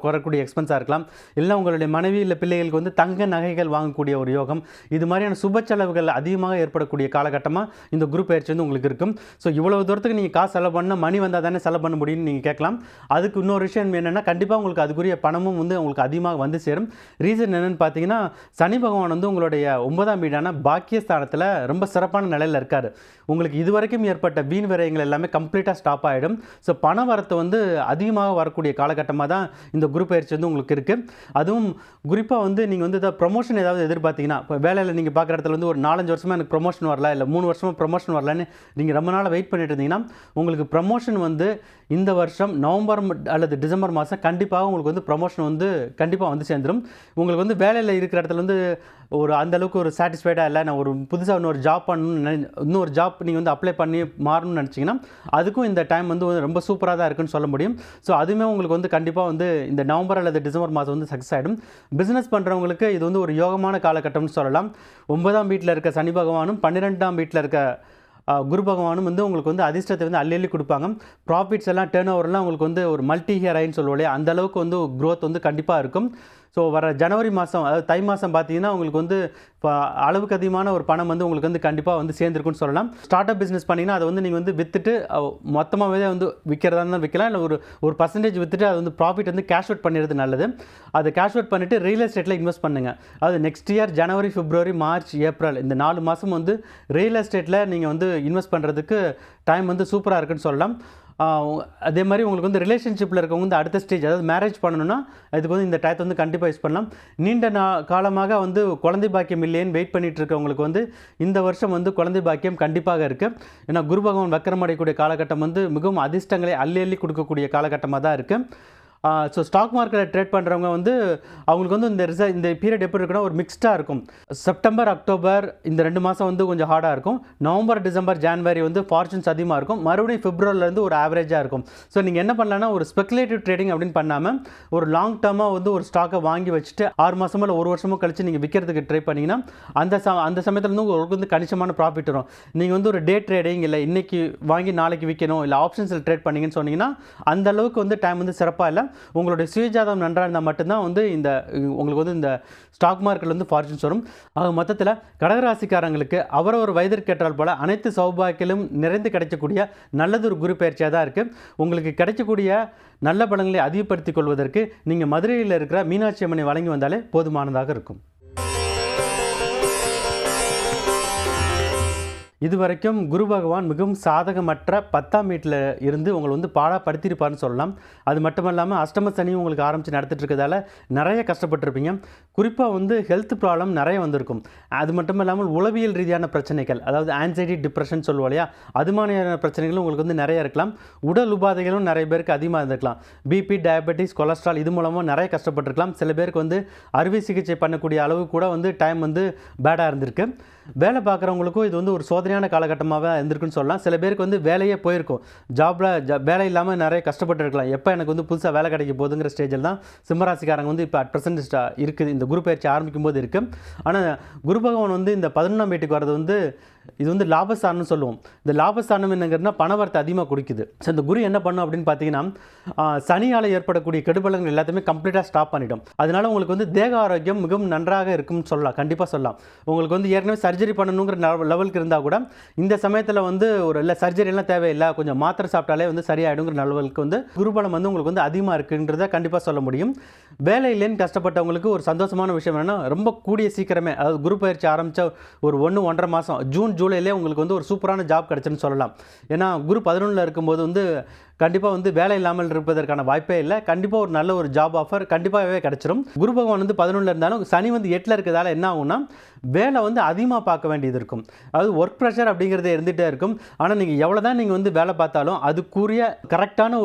வரக்கூடிய எக்ஸ்பென்ஸாக இருக்கலாம். இல்லை உங்களுடைய மனைவி இல்லை பிள்ளைகளுக்கு வந்து தங்க நகைகள் வாங்கக்கூடிய ஒரு யோகம், இது மாதிரியான சுப செலவுகள் அதிகமாக ஏற்படக்கூடிய காலகட்டமாக இந்த குரு பயிற்சி வந்து உங்களுக்கு இருக்கும். ஸோ இவ்வளோ தூரத்துக்கு நீங்கள் காசு செலவு பண்ணால் மணி வந்தால் தானே செலவு பண்ண முடியும்னு நீங்கள் கேட்கலாம். அதுக்கு இன்னொரு விஷயம் என்னென்னா, கண்டிப்பாக உங்களுக்கு அதுக்குரிய பணமும் வந்து உங்களுக்கு அதிகமாக வந்து சேரும். ரீசன் என்னென்னு பார்த்தீங்கன்னா, சனி பகவான் வந்து உங்களுடைய 9ஆம் வீடான பாக்கியஸ்தானத்தில் ரொம்ப சிறப்பான நிலையில் இருக்கார். உங்களுக்கு இதுவரைக்கும் ஏற்பட்ட வீண் விரயங்கள் எல்லாமே கம்ப்ளீட்டாக ஸ்டாப் ஆகிடும். ஸோ பண வரத்து வந்து அதிகமாக வரக்கூடிய காலகட்டமாக தான் இந்த குரு பயிற்சி வந்து உங்களுக்கு இருக்குது. அதுவும் குறிப்பாக வந்து நீங்கள் வந்து இதை ப்ரொமோஷன் ஏதாவது எதிர்பார்த்தீங்கன்னா, இப்போ வேலையில் நீங்கள் பார்க்குற இடத்துல வந்து ஒரு 4-5 வருஷமாக எனக்கு ப்ரொமோஷன் வரல, இல்லை 3 வருஷமாக ப்ரொமோஷன் வரலன்னு நீங்கள் ரொம்ப நாள் வெயிட் பண்ணிட்டு இருந்தீங்கன்னா, உங்களுக்கு ப்ரொமோஷன் வந்து இந்த வருஷம் நவம்பர் அல்லது டிசம்பர் மாதம் கண்டிப்பாக உங்களுக்கு வந்து ப்ரொமோஷன் வந்து கண்டிப்பாக வந்து சேர்ந்துடும். உங்களுக்கு வந்து வேலையில் இருக்கிற இடத்துல வந்து ஒரு அந்தளவுக்கு ஒரு சாட்டிஸ்ஃபைடாக இல்லை, நான் ஒரு புதுசாக இன்னொரு ஜாப் பண்ணணும்னு இன்னொரு ஜாப் நீங்கள் வந்து அப்ளை பண்ணி மாறணும்னு நினச்சிங்கன்னா, அதுக்கும் இந்த டைம் வந்து ரொம்ப சூப்பராக தான் இருக்குன்னு சொல்ல முடியும். ஸோ அதுவுமே உங்களுக்கு வந்து கண்டிப்பாக வந்து இந்த நவம்பர் அல்லது டிசம்பர் மாதம் வந்து சக்ஸஸ் ஆகிடும். பிஸ்னஸ் பண்ணுறவங்களுக்கு இது வந்து ஒரு யோகமான காலகட்டம்னு சொல்லலாம். 9ஆம் வீட்டில் இருக்க சனி பகவானும் 12ஆம் வீட்டில் இருக்க குரு பகவானும் வந்து உங்களுக்கு வந்து அதிர்ஷ்டத்தை வந்து அள்ளி கொடுப்பாங்க. ப்ராஃபிட்ஸ் எல்லாம் டேர்ன் ஓவர்லாம் உங்களுக்கு வந்து ஒரு மல்டி ஹியரைன்னு சொல்லுவோம், அந்த அளவுக்கு வந்து க்ரோத் வந்து கண்டிப்பாக இருக்கும். ஸோ வர ஜனவரி மாதம், அதாவது தை மாதம் பார்த்தீங்கன்னா உங்களுக்கு வந்து இப்போ அளவுக்கு அதிகமான ஒரு பணம் வந்து உங்களுக்கு வந்து கண்டிப்பாக வந்து சேர்ந்துருக்குன்னு சொல்லலாம். ஸ்டார்ட் அப் பிஸ்னஸ் பண்ணிங்கன்னா அதை வந்து நீங்கள் வந்து விற்றுட்டு மொத்தமாகவே வந்து விற்கிறதா இருந்தால் விற்கலாம், இல்லை ஒரு பர்சன்டேஜ் விற்றுட்டு அது வந்து ப்ராஃபிட் வந்து கேஷ் அவுட் பண்ணிடுறது நல்லது. அதை கேஷ் அவுட் பண்ணிவிட்டு ரியல் எஸ்டேட்டில் இன்வெஸ்ட் பண்ணுங்கள். அது நெக்ஸ்ட் இயர் ஜனவரி, பிப்ரவரி, மார்ச், ஏப்ரல் இந்த 4 மாதம் வந்து ரியல் எஸ்டேட்டில் நீங்கள் வந்து இன்வெஸ்ட் பண்ணுறதுக்கு டைம் வந்து சூப்பராக இருக்குன்னு சொல்லலாம். அதே மாதிரி உங்களுக்கு வந்து ரிலேஷன்ஷிப்பில் இருக்கவங்க வந்து அடுத்த ஸ்டேஜ், அதாவது மேரேஜ் பண்ணணும்னா அதுக்கு வந்து இந்த டயத்தை வந்து கண்டிப்பாக யூஸ் பண்ணலாம். நீண்ட காலமாக வந்து குழந்தை பாக்கியம் இல்லைன்னு வெயிட் பண்ணிகிட்டு இருக்கவங்களுக்கு வந்து இந்த வருஷம் வந்து குழந்தை பாக்கியம் கண்டிப்பாக இருக்குது. ஏன்னா குரு பகவான் வக்கரம் அடையக்கூடிய காலகட்டம் வந்து மிகவும் அதிர்ஷ்டங்களை அள்ளி கொடுக்கக்கூடிய காலகட்டமாக தான் இருக்குது. ஸோ ஸ்டாக் மார்க்கெட்டில் ட்ரேட் பண்ணுறவங்க வந்து அவங்களுக்கு வந்து இந்த பீரியட் எப்படி இருக்குன்னா ஒரு மிக்ஸ்டாக இருக்கும். செப்டம்பர் அக்டோபர் இந்த 2 மாதம் வந்து கொஞ்சம் ஹார்டாக இருக்கும். நவம்பர் டிசம்பர் ஜான்வரி வந்து ஃபார்ச்சூன்ஸ் அதிகமாக இருக்கும். மறுபடியும் பிப்ரவரிலேருந்து ஒரு ஆவரேஜாக இருக்கும். ஸோ நீங்கள் என்ன பண்ணலான்னா ஒரு ஸ்பெகுலேட்டிவ் ட்ரேடிங் அப்படின்னு பண்ணாமல் ஒரு லாங் டேர்மாக வந்து ஒரு ஸ்டாக்கை வாங்கி வச்சுட்டு 6 மாதமோ இல்லை 1 வருஷமோ கழிச்சு நீங்கள் விற்கிறதுக்கு ட்ரை பண்ணிங்கன்னா அந்த சமயத்தில் வந்து உங்களுக்கு வந்து கணிசமான ப்ராஃபிட் வரும். நீங்கள் வந்து ஒரு டே ட்ரேடிங் இல்லை இன்றைக்கி வாங்கி நாளைக்கு விற்கணும் இல்லை ஆப்ஷன்ஸில் ட்ரேட் பண்ணிங்கன்னு சொன்னீங்கன்னா அந்த அளவுக்கு வந்து டைம் வந்து சிறப்பாக இல்லை. உங்களுடைய சுயஜாதம் நன்றாக இருந்தால் மட்டும்தான் வந்து உங்களுக்கு வந்து இந்த ஸ்டாக் மார்க்கெட்டில் வந்து ஃபார்ச்சூன்ஸ் வரும். மொத்தத்தில் கடகராசிக்காரங்களுக்கு அவரவர் வயதிற்கேற்றால் போல் அனைத்து சௌபாக்கியலும் நிறைந்து கிடைக்கக்கூடிய நல்லதொரு குரு பயிற்சியாக தான் இருக்குது. உங்களுக்கு கிடைக்கக்கூடிய நல்ல பலன்களை அதிகப்படுத்திக் கொள்வதற்கு நீங்கள் மதுரையில் இருக்கிற மீனாட்சி அம்மனை வழங்கி வந்தாலே போதுமானதாக இருக்கும். இதுவரைக்கும் குரு பகவான் மிகவும் சாதகமற்ற 10ஆம் வீட்டில் இருந்து உங்களை வந்து பாடாப்படுத்தியிருப்பார்னு சொல்லலாம். அது மட்டும் இல்லாமல் அஷ்டம சனியும் உங்களுக்கு ஆரம்பித்து நடத்திட்டு இருக்கிறதால நிறைய கஷ்டப்பட்டுருப்பீங்க. குறிப்பாக வந்து ஹெல்த் ப்ராப்ளம் நிறைய வந்திருக்கும். அது மட்டும் இல்லாமல் உளவியல் ரீதியான பிரச்சனைகள், அதாவது ஆன்சைட்டி டிப்ரெஷன் சொல்லுவோம் இல்லையா, அது மாதிரியான பிரச்சனைகளும் உங்களுக்கு வந்து நிறைய இருக்கலாம். உடல் உபாதைகளும் நிறைய பேருக்கு அதிகமாக இருந்திருக்கலாம். பிபி, டயபெட்டிஸ், கொலஸ்ட்ரால் இது மூலமாக நிறைய கஷ்டப்பட்டுருக்கலாம். சில பேருக்கு வந்து அறுவை சிகிச்சை பண்ணக்கூடிய அளவு கூட வந்து டைம் வந்து பேடாக இருந்திருக்கு. வேலை பார்க்குறவங்களுக்கும் இது வந்து ஒரு சோதனையான காலகட்டமாக இருந்திருக்குன்னு சொல்லலாம். சில பேருக்கு வந்து வேலையே போயிருக்கும். வேலை இல்லாமல் நிறைய கஷ்டப்பட்டு இருக்கலாம். எப்போ எனக்கு வந்து புதுசாக வேலை கிடைக்க போகுதுங்கிற ஸ்டேஜில் தான் சிம்மராசிக்காரங்க வந்து இப்போ அட் ப்ரெசென்ட் இருக்குது. இந்த குரு பயிற்சி ஆரம்பிக்கும் போது இருக்குது. ஆனால் குரு பகவான் வந்து இந்த 11ஆம் வீட்டுக்கு வர்றது வந்து இது வந்து லாபஸ்தானம்னு சொல்லுவோம். இந்த லாபஸ்தானம் என்னங்கிறதுனா பணவரத்தை அதிகமாக கொடுக்குது. ஸோ இந்த குரு என்ன பண்ணும் அப்படின்னு பார்த்தீங்கன்னா சனியால் ஏற்படக்கூடிய கெடுபலங்கள் எல்லாத்தையுமே கம்ப்ளீட்டாக ஸ்டாப் பண்ணிடும். அதனால உங்களுக்கு வந்து தேக ஆரோக்கியம் மிகவும் நன்றாக இருக்கும்னு சொல்லலாம். கண்டிப்பாக சொல்லலாம். உங்களுக்கு வந்து ஏற்கனவே சர்ஜரி பண்ணணுங்கிற லெவலுக்கு இருந்தால் கூட இந்த சமயத்தில் வந்து ஒரு இல்லை சர்ஜரிலாம் தேவையில்லை, கொஞ்சம் மாத்திரை சாப்பிட்டாலே வந்து சரியாயிடுங்கிற லெவலுக்கு வந்து குருபலம் வந்து உங்களுக்கு வந்து அதிகமாக இருக்குன்றத கண்டிப்பாக சொல்ல முடியும். வேலை இல்லைன்னு கஷ்டப்பட்டவங்களுக்கு ஒரு சந்தோஷமான விஷயம் என்னென்னா ரொம்ப கூடிய சீக்கிரமே, அதாவது குரு பயிற்சி ஆரம்பித்த ஒரு 1-1.5 மாதம் ஜூன் ஜூலையிலே உங்களுக்கு வந்து ஒரு சூப்பரான ஜாப் கிடச்சுன்னு சொல்லலாம். ஏன்னா குரு 11ல் இருக்கும்போது வந்து கண்டிப்பாக வந்து வேலை இல்லாமல் இருப்பதற்கான வாய்ப்பே இல்லை. கண்டிப்பாக ஒரு நல்ல ஒரு ஜாப் ஆஃபர் கண்டிப்பாகவே கிடச்சிரும். குரு பகவான் வந்து 11ல் இருந்தாலும் சனி வந்து 8ல் இருக்கிறதால என்ன ஆகும்னா வேலை வந்து அதிகமாக பார்க்க வேண்டியது இருக்கும். அதாவது ஒர்க் ப்ரெஷர் அப்படிங்கிறதே இருந்துகிட்டே இருக்கும். ஆனால் நீங்கள் எவ்வளோ தான் நீங்கள் வந்து வேலை பார்த்தாலும் அதுக்குரிய கரெக்டான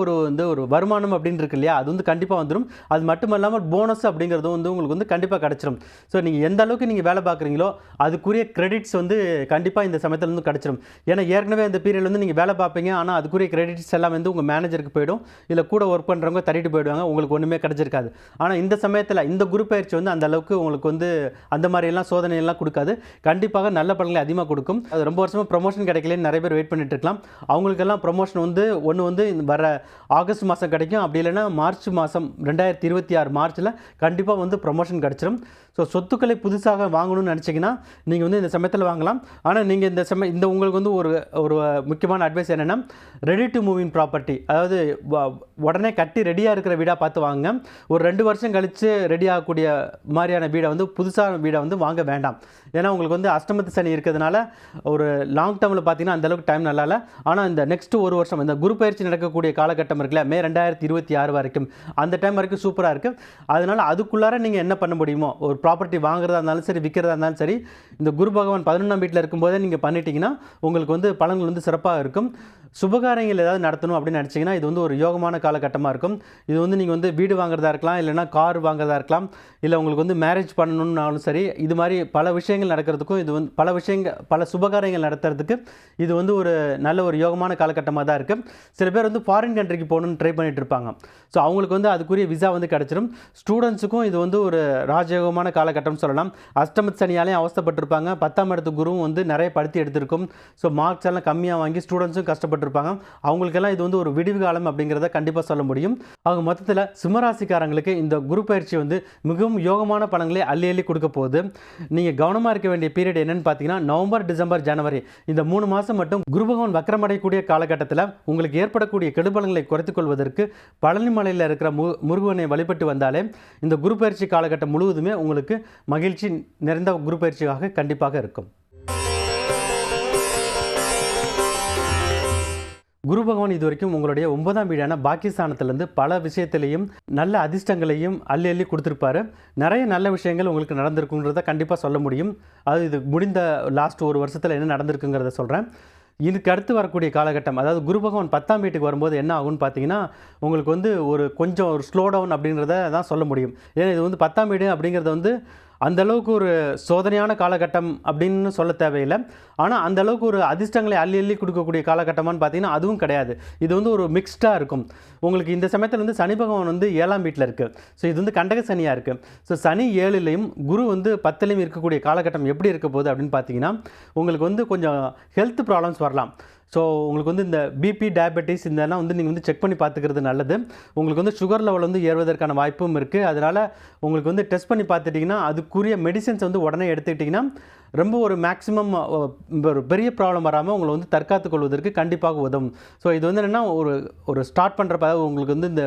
ஒரு வருமானம் அப்படின்னு இருக்கு இல்லையா, அது வந்து கண்டிப்பாக வந்துடும். அது மட்டும் இல்லாமல் போனஸ் அப்படிங்கிறதும் வந்து உங்களுக்கு வந்து கண்டிப்பாக கிடச்சிரும். ஸோ நீங்கள் எந்த அளவுக்கு நீங்கள் வேலை பார்க்குறீங்களோ அதுக்குரிய கிரெடிட்ஸ் வந்து கண்டிப்பாக இந்த சமயத்தில் வந்து கிடச்சிரும். ஏன்னா ஏற்கனவே இந்த பீரியட் வந்து நீங்கள் வேலை பார்ப்பீங்க, ஆனால் அதுக்குரிய கிரெடிட்ஸ் எல்லாம் வந்து உங்கள் மேனேஜருக்கு போய்டும், இல்லை கூட ஒர்க் பண்ணுறவங்க தட்டிட்டு போயிடுவாங்க, உங்களுக்கு ஒன்றுமே கிடச்சிருக்காது. ஆனால் இந்த சமயத்தில் இந்த குரு பயிற்சி வந்து அந்த அளவுக்கு உங்களுக்கு வந்து அந்த மாதிரியெல்லாம் சோதனையெல்லாம் கொடுக்காது. கண்டிப்பாக நல்ல பலன்களை அதிகமாக கொடுக்கும். அது ரொம்ப வருஷமாக ப்ரொமோஷன் கிடைக்கலன்னு நிறைய பேர் வெயிட் பண்ணிட்டு இருக்கலாம். அவங்களுக்கெல்லாம் ப்ரொமோஷன் வந்து ஒன்று வந்து வர ஆகஸ்ட் மாதம் கிடைக்கும். அப்படி இல்லைன்னா மார்ச் மாதம் 2026 மார்ச்சில் கண்டிப்பாக வந்து ப்ரொமோஷன் கிடச்சிரும். ஸோ சொத்துக்களை புதுசாக வாங்கணும்னு நினச்சிங்கன்னா நீங்கள் வந்து இந்த சமயத்தில் வாங்கலாம். ஆனால் நீங்கள் இந்த உங்களுக்கு வந்து ஒரு முக்கியமான அட்வைஸ் என்னென்னா ready to move in property, அதாவது உடனே கட்டி ரெடியாக இருக்கிற வீடாக பார்த்து வாங்க. ஒரு 2 வருஷம் கழித்து ரெடி ஆகக்கூடிய மாதிரியான வீடை வந்து புதுசாக வீடை வந்து வாங்க வேண்டாம். ஏன்னா உங்களுக்கு வந்து அஷ்டமத்து சனி இருக்கிறதுனால ஒரு லாங் டேர்மில் பார்த்தீங்கன்னா அந்தளவுக்கு டைம் நல்லா இல்லை. ஆனால் இந்த நெக்ஸ்ட்டு 1 வருஷம் இந்த குரு பயிற்சி நடக்கக்கூடிய காலகட்டம் இருக்குல்ல, மே 2026 வரைக்கும் அந்த டைம் வரைக்கும் சூப்பராக இருக்குது. அதனால் அதுக்குள்ளார நீங்கள் என்ன பண்ண முடியுமோ, ஒரு ப்ராப்பர்ட்டி வாங்குறதா இருந்தாலும் சரி விற்கிறதா இருந்தாலும் சரி, இந்த குரு பகவான் 11ஆம் வீட்டில் இருக்கும்போதே நீங்கள் பண்ணிட்டீங்கன்னா உங்களுக்கு வந்து பலன்கள் வந்து சிறப்பாக இருக்கும். சுபகாரியங்கள் ஏதாவது நடத்தணும் அப்படின்னு நினச்சிங்கன்னா இது வந்து ஒரு யோகமான காலகட்டமாக இருக்கும். இது வந்து நீங்கள் வந்து வீடு வாங்குறதா இருக்கலாம், இல்லைனா கார் வாங்குறதா இருக்கலாம், இல்லை உங்களுக்கு வந்து மேரேஜ் பண்ணணும்னாலும் சரி, இது மாதிரி பல விஷயங்கள் நடக்கிறதுக்கும் இது வந்து பல சுபகாரியங்கள் நடத்துறதுக்கு இது வந்து ஒரு நல்ல ஒரு யோகமான காலகட்டமாக தான் இருக்குது. சில பேர் வந்து ஃபாரின் கண்ட்ரிக்கு போகணுன்னு ட்ரை பண்ணிட்டு இருப்பாங்க. ஸோ அவங்களுக்கு வந்து அதுக்குரிய விசா வந்து கிடச்சிரும். ஸ்டூடெண்ட்ஸுக்கும் இது வந்து ஒரு ராஜயோகமான காலகட்டம்னு சொல்லலாம். அஷ்டமத்து சனியாலையும் அவஸ்தைப்பட்டிருப்பாங்க. 10ஆம் இடத்து குருவும் வந்து நிறைய படுத்தி எடுத்திருக்கும். ஸோ மார்க்ஸ் எல்லாம் கம்மியாக வாங்கி ஸ்டூடெண்ட்ஸும் கஷ்டப்பட்டிருப்பாங்க. அவங்களுக்கெல்லாம் இது வந்து ஒரு விடிவு காலம் அப்படிங்கிறத கண்டிப்பாக சொல்ல முடியும். அவங்க மொத்தத்தில் சிம்மராசிக்காரங்களுக்கு இந்த குரு பயிற்சி வந்து மிகவும் யோகமான பலன்களை அள்ளி அள்ளி கொடுக்க போகுது. நீங்கள் கவனமாக இருக்க வேண்டிய பீரியட் என்னன்னு பார்த்தீங்கன்னா நவம்பர், டிசம்பர், ஜனவரி இந்த 3 மாதம் மட்டும் குரு பகவான் வக்கரமடையக்கூடிய காலகட்டத்தில் உங்களுக்கு ஏற்படக்கூடிய கெடுபலங்களை குறைத்துக் கொள்வதற்கு பழனிமலையில் இருக்கிற முருகனை வழிபட்டு வந்தாலே இந்த குரு பயிற்சி காலகட்டம் முழுவதுமே உங்களுக்கு மகிழ்ச்சி நிறைந்த குரு பயிற்சியாக கண்டிப்பாக இருக்கும். குரு பகவான் இது வரைக்கும் உங்களுடைய 9ஆம் வீடான பாக்கியஸ்தானத்திலேருந்து பல விஷயத்திலையும் நல்ல அதிர்ஷ்டங்களையும் அள்ளி அள்ளி கொடுத்துருப்பாரு. நிறைய நல்ல விஷயங்கள் உங்களுக்கு நடந்திருக்குங்கிறத கண்டிப்பாக சொல்ல முடியும். அது இது முடிந்த லாஸ்ட் 1 வருஷத்தில் என்ன நடந்திருக்குங்கிறத சொல்கிறேன். இதுக்கு அடுத்து வரக்கூடிய காலகட்டம், அதாவது குரு பகவான் 10ஆம் வீட்டுக்கு வரும்போது என்ன ஆகும்னு பார்த்தீங்கன்னா, உங்களுக்கு வந்து கொஞ்சம் ஒரு ஸ்லோ டவுன் அப்படிங்கிறத தான் சொல்ல முடியும். ஏன்னா இது வந்து 10ஆம் வீடு அப்படிங்கிறது வந்து அந்த அளவுக்கு ஒரு சோதனையான காலகட்டம் அப்படின்னு சொல்ல தேவையில்லை. ஆனால் அந்த அளவுக்கு ஒரு அதிர்ஷ்டங்களை அள்ளி அள்ளி கொடுக்கக்கூடிய காலகட்டமான்னு பார்த்தீங்கன்னா அதுவும் கிடையாது. இது வந்து ஒரு மிக்ஸ்டாக இருக்கும். உங்களுக்கு இந்த சமயத்தில் வந்து சனி பகவான் வந்து 7ஆம் வீட்டில் இருக்குது. ஸோ இது வந்து கண்டக சனியாக இருக்குது. ஸோ சனி 7லையும் குரு வந்து 10லையும் இருக்கக்கூடிய காலகட்டம் எப்படி இருக்க போகுது அப்படின்னு பார்த்தீங்கன்னா, உங்களுக்கு வந்து கொஞ்சம் ஹெல்த் ப்ராப்ளம்ஸ் வரலாம். ஸோ உங்களுக்கு வந்து இந்த பிபி, டயபெட்டிஸ் இதெல்லாம் வந்து நீங்கள் வந்து செக் பண்ணி பார்த்துக்கிறது நல்லது. உங்களுக்கு வந்து சுகர் லெவல் வந்து ஏறுவதற்கான வாய்ப்பும் இருக்குது. அதனால் உங்களுக்கு வந்து டெஸ்ட் பண்ணி பார்த்துட்டிங்கன்னா அதுக்குரிய மெடிசன்ஸ் வந்து உடனே எடுத்துக்கிட்டிங்கன்னா ரொம்ப ஒரு மேக்ஸிமம் ஒரு பெரிய ப்ராப்ளம் வராமல் உங்களை வந்து தற்காத்து கொள்வதற்கு கண்டிப்பாக உதவும். ஸோ இது வந்து என்னென்னா ஒரு ஸ்டார்ட் பண்ணுறப்ப உங்களுக்கு வந்து இந்த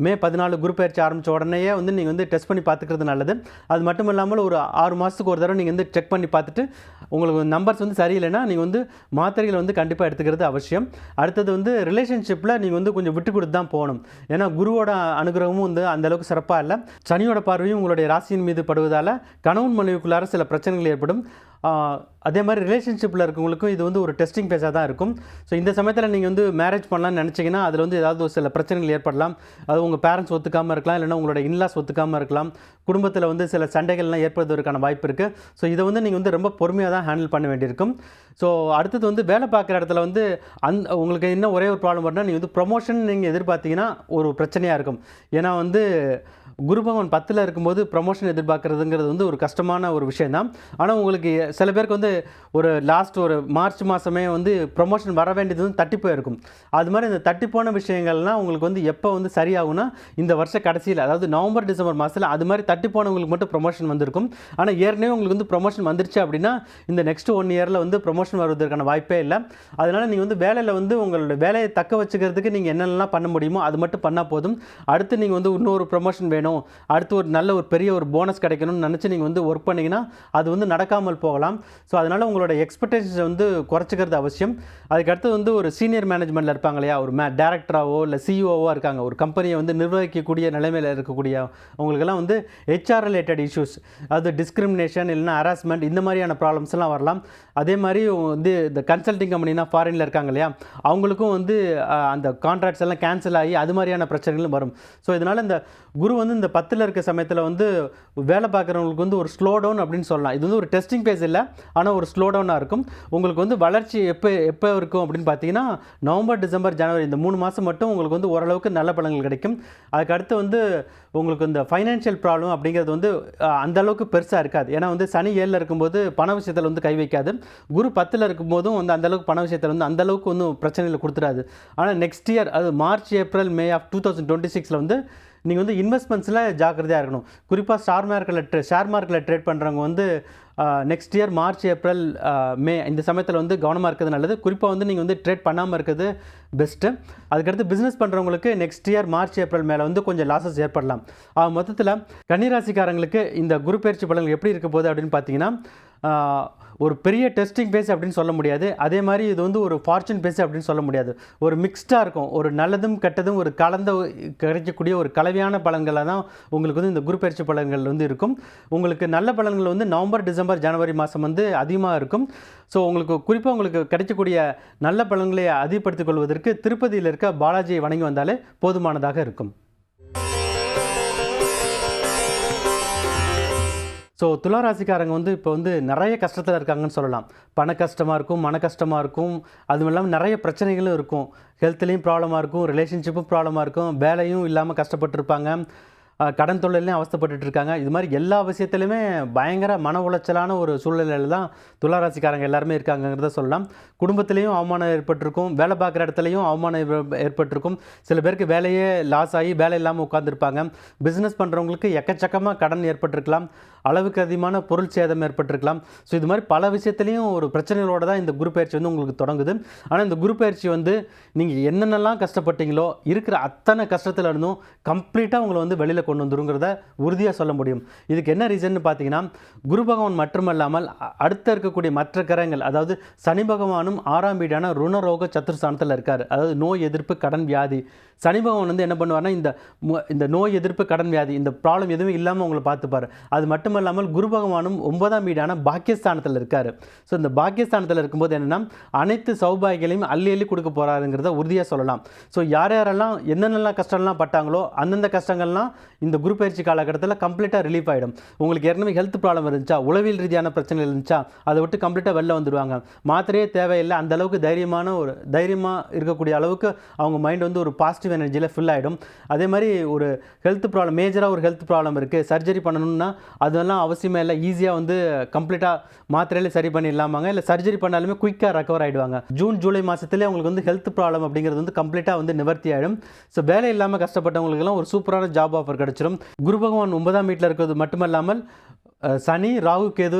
மே 14 குரு பயிற்சி ஆரம்பித்த உடனேயே வந்து நீங்கள் வந்து டெஸ்ட் பண்ணி பார்த்துக்கிறது நல்லது. அது மட்டும் இல்லாமல் ஒரு 6 மாதத்துக்கு ஒரு தடவை நீங்கள் வந்து செக் பண்ணி பார்த்துட்டு உங்களுக்கு நம்பர்ஸ் வந்து சரியில்லைன்னா நீங்கள் வந்து மாத்திரைகளை வந்து கண்டிப்பாக எடுத்துக்கிறது அவசியம். அடுத்தது வந்து ரிலேஷன்ஷிப்பில் நீங்கள் வந்து கொஞ்சம் விட்டு கொடுத்து தான் போகணும். ஏன்னா குருவோட அனுகிரகமும் வந்து அந்தளவுக்கு சிறப்பாக இல்லை. சனியோட பார்வையும் உங்களுடைய ராசியின் மீது படுவதால் கணவன் மனைவிக்குள்ளார சில பிரச்சனைகள் ஏற்படும். அதே மாதிரி ரிலேஷன்ஷிப்பில் இருக்கவங்களுக்கும் இது வந்து ஒரு டெஸ்டிங் ஃபேஸாக தான் இருக்கும். ஸோ இந்த சமயத்தில் நீங்கள் வந்து மேரேஜ் பண்ணலான்னு நினச்சிங்கன்னா அதில் வந்து ஏதாவது ஒரு சில பிரச்சனைகள் ஏற்படலாம். அது உங்கள் பேரண்ட்ஸ் ஒத்துக்காமல் இருக்கலாம், இல்லைன்னா உங்களோட இன்லாஸ் ஒத்துக்காமல் இருக்கலாம். குடும்பத்தில் வந்து சில சண்டைகள்லாம் ஏற்படுவதற்கான வாய்ப்பு இருக்குது. ஸோ இதை வந்து நீங்கள் வந்து ரொம்ப பொறுமையாக தான் ஹேண்டில் பண்ண வேண்டியிருக்கும். ஸோ அடுத்தது வந்து வேலை பார்க்குற இடத்துல வந்து உங்களுக்கு இன்னும் ஒரே ஒரு ப்ராப்ளம் வரும்னா, நீங்கள் வந்து ப்ரொமோஷன் நீங்கள் எதிர்பார்த்தீங்கன்னா ஒரு பிரச்சனையாக இருக்கும். ஏன்னா வந்து குரு பகவான் 10ல் இருக்கும்போது ப்ரமோஷன் எதிர்பார்க்குறதுங்கிறது வந்து ஒரு கஷ்டமான ஒரு விஷயந்தான். ஆனால் உங்களுக்கு சில பேருக்கு வந்து ஒரு லாஸ்ட் ஒரு மார்ச் மாதமே வந்து ப்ரமோஷன் வர வேண்டியது வந்து தட்டி போயிருக்கும். அது மாதிரி இந்த தட்டி போன விஷயங்கள்லாம் உங்களுக்கு வந்து எப்போ வந்து சரியாகும்னா இந்த வருஷ கடைசியில், அதாவது நவம்பர் டிசம்பர் மாதத்தில் அது மாதிரி தட்டி போனவங்களுக்கு மட்டும் ப்ரொமோஷன் வந்திருக்கும். ஆனால் ஏற்கனவே உங்களுக்கு வந்து ப்ரொமோஷன் வந்துருச்சு அப்படின்னா இந்த நெக்ஸ்ட் 1 இயரில் வந்து ப்ரொமோஷன் வருவதற்கான வாய்ப்பே இல்லை. அதனால் நீங்கள் வந்து வேலையில் வந்து உங்களோட வேலையை தக்க வச்சுக்கிறதுக்கு நீங்கள் என்னென்னலாம் பண்ண முடியுமோ அது மட்டும் பண்ணால் போதும். அடுத்து நீங்கள் வந்து இன்னொரு ப்ரொமோஷன் வேணும், அடுத்து ஒரு நல்ல ஒரு பெரிய ஒரு போனஸ் கிடைக்கணும்னு நினச்சி நீங்கள் வந்து ஒர்க் பண்ணிங்கன்னா அது வந்து நடக்காமல் போகலாம். ஸோ அதனால் உங்களோட எக்ஸ்பெக்டேஷன்ஸை வந்து குறைச்சிக்கிறது அவசியம். அதுக்கடுத்து வந்து ஒரு சீனியர் மேனேஜ்மெண்ட்டில் இருப்பாங்க இல்லையா, ஒரு டேரக்டராகவோ இல்லை சிஇஓவோ இருக்காங்க, ஒரு கம்பெனியை வந்து நிர்வகிக்கக்கூடிய நிலைமையில் இருக்கக்கூடிய அவங்களுக்கெல்லாம் வந்து ஹெச்ஆர் ரிலேட்டட் இஷ்யூஸ், அது டிஸ்கிரிமினேஷன் இல்லைனா ஹராஸ்மெண்ட் இந்த மாதிரியான ப்ராப்ளம்ஸ்லாம் வரலாம். அதே மாதிரி வந்து இந்த கன்சல்டிங் கம்பெனினா ஃபாரினில் இருக்காங்க இல்லையா, அவங்களுக்கும் வந்து அந்த கான்ட்ராக்ட்ஸ் எல்லாம் கேன்சல் ஆகி அது மாதிரியான பிரச்சனைகளும் வரும். ஸோ இதனால் இந்த குரு வந்து இந்த 10ல் இருக்க சமயத்தில் வந்து வேலை பார்க்குறவங்களுக்கு வந்து ஒரு ஸ்லோ டவுன் அப்படின்னு சொல்லலாம். இது வந்து ஒரு டெஸ்டிங் பேஸ் இல்லை, ஆனால் ஒரு ஸ்லோ டவுனாக இருக்கும். உங்களுக்கு வந்து வளர்ச்சி எப்போ இருக்கும் அப்படின்னு பார்த்தீங்கன்னா நவம்பர் டிசம்பர் ஜனவரி இந்த 3 மாதம் மட்டும் உங்களுக்கு வந்து ஓரளவுக்கு நல்ல பலன்கள் கிடைக்கும். அதுக்கடுத்து வந்து உங்களுக்கு இந்த ஃபைனான்ஷியல் ப்ராப்ளம் அப்படிங்கிறது வந்து அந்தளவுக்கு பெருசாக இருக்காது. ஏன்னா வந்து சனி 7ல் இருக்கும்போது பண விஷயத்தில் வந்து கை வைக்காது. குரு 10ல் இருக்கும்போதும் வந்து அந்தளவுக்கு பண விஷயத்தில் வந்து அந்தளவுக்கு ஒன்றும் பிரச்சனைகளை கொடுத்துடாது. ஆனால் நெக்ஸ்ட் இயர், அது மார்ச் ஏப்ரல் மே ஆஃப் 2026 வந்து நீங்கள் வந்து இன்வெஸ்ட்மெண்ட்ஸில் ஜாக்கிரதையாக இருக்கணும். குறிப்பாக ஷேர் மார்க்கெட்டில் ட்ரேட் பண்ணுறவங்க வந்து next year March April May இந்த சமயத்தில் வந்து கவனமாக இருக்கிறது நல்லது. குறிப்பாக வந்து நீங்கள் வந்து ட்ரேட் பண்ணாமல் இருக்கிறது பெஸ்ட்டு. அதுக்கடுத்து பிஸ்னஸ் பண்ணுறவங்களுக்கு நெக்ஸ்ட் இயர் மார்ச் ஏப்ரல் மேலே வந்து கொஞ்சம் லாஸஸ் ஏற்படலாம். மொத்தத்தில் கன்னிராசிக்காரங்களுக்கு இந்த குரு பயிற்சி பலன்கள் எப்படி இருக்க போகுது அப்படின்னு பார்த்தீங்கன்னா, ஒரு பெரிய டெஸ்டிங் பேஸ் அப்படின்னு சொல்ல முடியாது. அதே மாதிரி இது வந்து ஒரு ஃபார்ச்சூன் பேஸ் அப்படின்னு சொல்ல முடியாது. ஒரு மிக்ஸ்டாக இருக்கும். ஒரு நல்லதும் கெட்டதும் ஒரு கலந்த கிடைக்கக்கூடிய ஒரு கலவையான பலன்களாக தான் உங்களுக்கு வந்து இந்த குரு பயிற்சி பலன்கள் வந்து இருக்கும். உங்களுக்கு நல்ல பலன்கள் வந்து நவம்பர் டிசம்பர் ஜனவரி மாதம் வந்து அதிகமாக இருக்கும். ஸோ உங்களுக்கு குறிப்பாக உங்களுக்கு கிடைக்கக்கூடிய நல்ல பலன்களை அதிகப்படுத்திக் கொள்வதற்கு திருப்பதியில் இருக்க பாலாஜியை வணங்கி வந்தாலே போதுமானதாக இருக்கும். ஸோ துளாராசிக்காரங்க வந்து இப்போ வந்து நிறைய கஷ்டத்தில் இருக்காங்கன்னு சொல்லலாம். பண கஷ்டமாக இருக்கும், மன கஷ்டமாக இருக்கும், அதுவும் இல்லாமல் நிறைய பிரச்சனைகளும் இருக்கும். ஹெல்த்லேயும் ப்ராப்ளமாக இருக்கும், ரிலேஷன்ஷிப்பும் ப்ராப்ளமாக இருக்கும், வேலையும் இல்லாமல் கஷ்டப்பட்டுருப்பாங்க, கடன் தொழிலையும் அவஸ்தைப்பட்டு இருக்காங்க. இது மாதிரி எல்லா விஷயத்துலையுமே பயங்கர மன உளைச்சலான ஒரு சூழ்நிலையில் தான் துளாராசிக்காரங்க எல்லாருமே இருக்காங்கிறத சொல்லலாம். குடும்பத்திலையும் அவமானம் ஏற்பட்டிருக்கும், வேலை பார்க்குற இடத்துலையும் அவமானம் ஏற்பட்டிருக்கும். சில பேருக்கு வேலையே லாஸ் ஆகி வேலை இல்லாமல் உட்காந்துருப்பாங்க. பிஸ்னஸ் பண்ணுறவங்களுக்கு எக்கச்சக்கமாக கடன் ஏற்பட்டிருக்கலாம், அளவுக்கு அதிகமான பொருள் சேதம் ஏற்பட்டிருக்கலாம். ஸோ இது மாதிரி பல விஷயத்துலையும் ஒரு பிரச்சனைகளோடு தான் இந்த குரு பயிற்சி வந்து உங்களுக்கு தொடங்குது. ஆனால் இந்த குரு பயிற்சி வந்து நீங்கள் என்னென்னலாம் கஷ்டப்பட்டீங்களோ இருக்கிற அத்தனை கஷ்டத்தில் இருந்தும் கம்ப்ளீட்டாக உங்களை வந்து வெளியில் கொண்டு வந்துருங்கிறத உறுதியாக சொல்ல முடியும். இதுக்கு என்ன ரீசன்னு பார்த்தீங்கன்னா, குரு பகவான் மட்டுமல்லாமல் அடுத்த இருக்கக்கூடிய மற்ற கிரகங்கள், அதாவது சனி பகவானும் 6ஆம் வீடான ருணரோக சத்துருஸ்தானத்தில் இருக்கார். அதாவது நோய் எதிர்ப்பு, கடன், வியாதி. சனி பகவான் வந்து என்ன பண்ணுவார்னா இந்த நோய் எதிர்ப்பு கடன் வியாதி இந்த ப்ராப்ளம் எதுவும் இல்லாமல் உங்களை பார்த்துப்பார். அது மட்டும் இல்லாமல் குரு பகவானும் 9ஆம் வீடான பாக்கியஸ்தானத்தில் இருக்கார். ஸோ இந்த பாக்கியஸ்தானத்தில் இருக்கும்போது என்னென்னா அனைத்து சௌபாகியங்களையும் அள்ளி அள்ளி கொடுக்க போகிறாருங்கிறத உறுதியாக சொல்லலாம். ஸோ யாரெல்லாம் என்னென்னலாம் கஷ்டம்லாம் பட்டாங்களோ அந்தந்த கஷ்டங்கள்லாம் இந்த குரு பயிற்சி காலகட்டத்தில் கம்ப்ளீட்டாக ரிலீஃப் ஆகிடும். உங்களுக்கு ஏற்கனவே ஹெல்த் ப்ராப்ளம் இருந்துச்சா, உளவியல் ரீதியான பிரச்சனைகள் இருந்துச்சா, அதை விட்டு கம்ப்ளீட்டாக வெளில வந்துடுவாங்க. மாத்திரையே தேவையில்லை, அந்த அளவுக்கு தைரியமாக இருக்கக்கூடிய அளவுக்கு அவங்க மைண்ட் வந்து ஒரு பாசிட்டிவ் எனர்ஜியில் ஃபில் ஆகிடும். அதே மாதிரி ஒரு ஹெல்த் ப்ராப்ளம் மேஜராக ஒரு ஹெல்த் ப்ராப்ளம் இருக்குது, சர்ஜரி பண்ணணும்னா அதெல்லாம் அவசியமே இல்லை, ஈஸியாக வந்து கம்ப்ளீட்டாக மாத்திரையிலே சரி பண்ணிடலாமாங்க. இல்லை சர்ஜரி பண்ணாலுமே குயிக்காக ரெக்கவர் ஆகிடுவாங்க. ஜூன் ஜூலை மாதத்துலேயே அவங்களுக்கு வந்து ஹெல்த் ப்ராப்ளம் அப்படிங்கிறது வந்து கம்ப்ளீட்டாக வந்து நிவர்த்தி ஆகிடும். ஸோ வேலை இல்லாமல் கஷ்டப்பட்டவங்களுக்கெல்லாம் ஒரு சூப்பரான ஜாப் ஆஃபர் கிடச்சிடும். குரு பகவான் 9ஆம் வீட்டில் இருக்கிறது மட்டுமல்லாமல் சனி ராகு கேது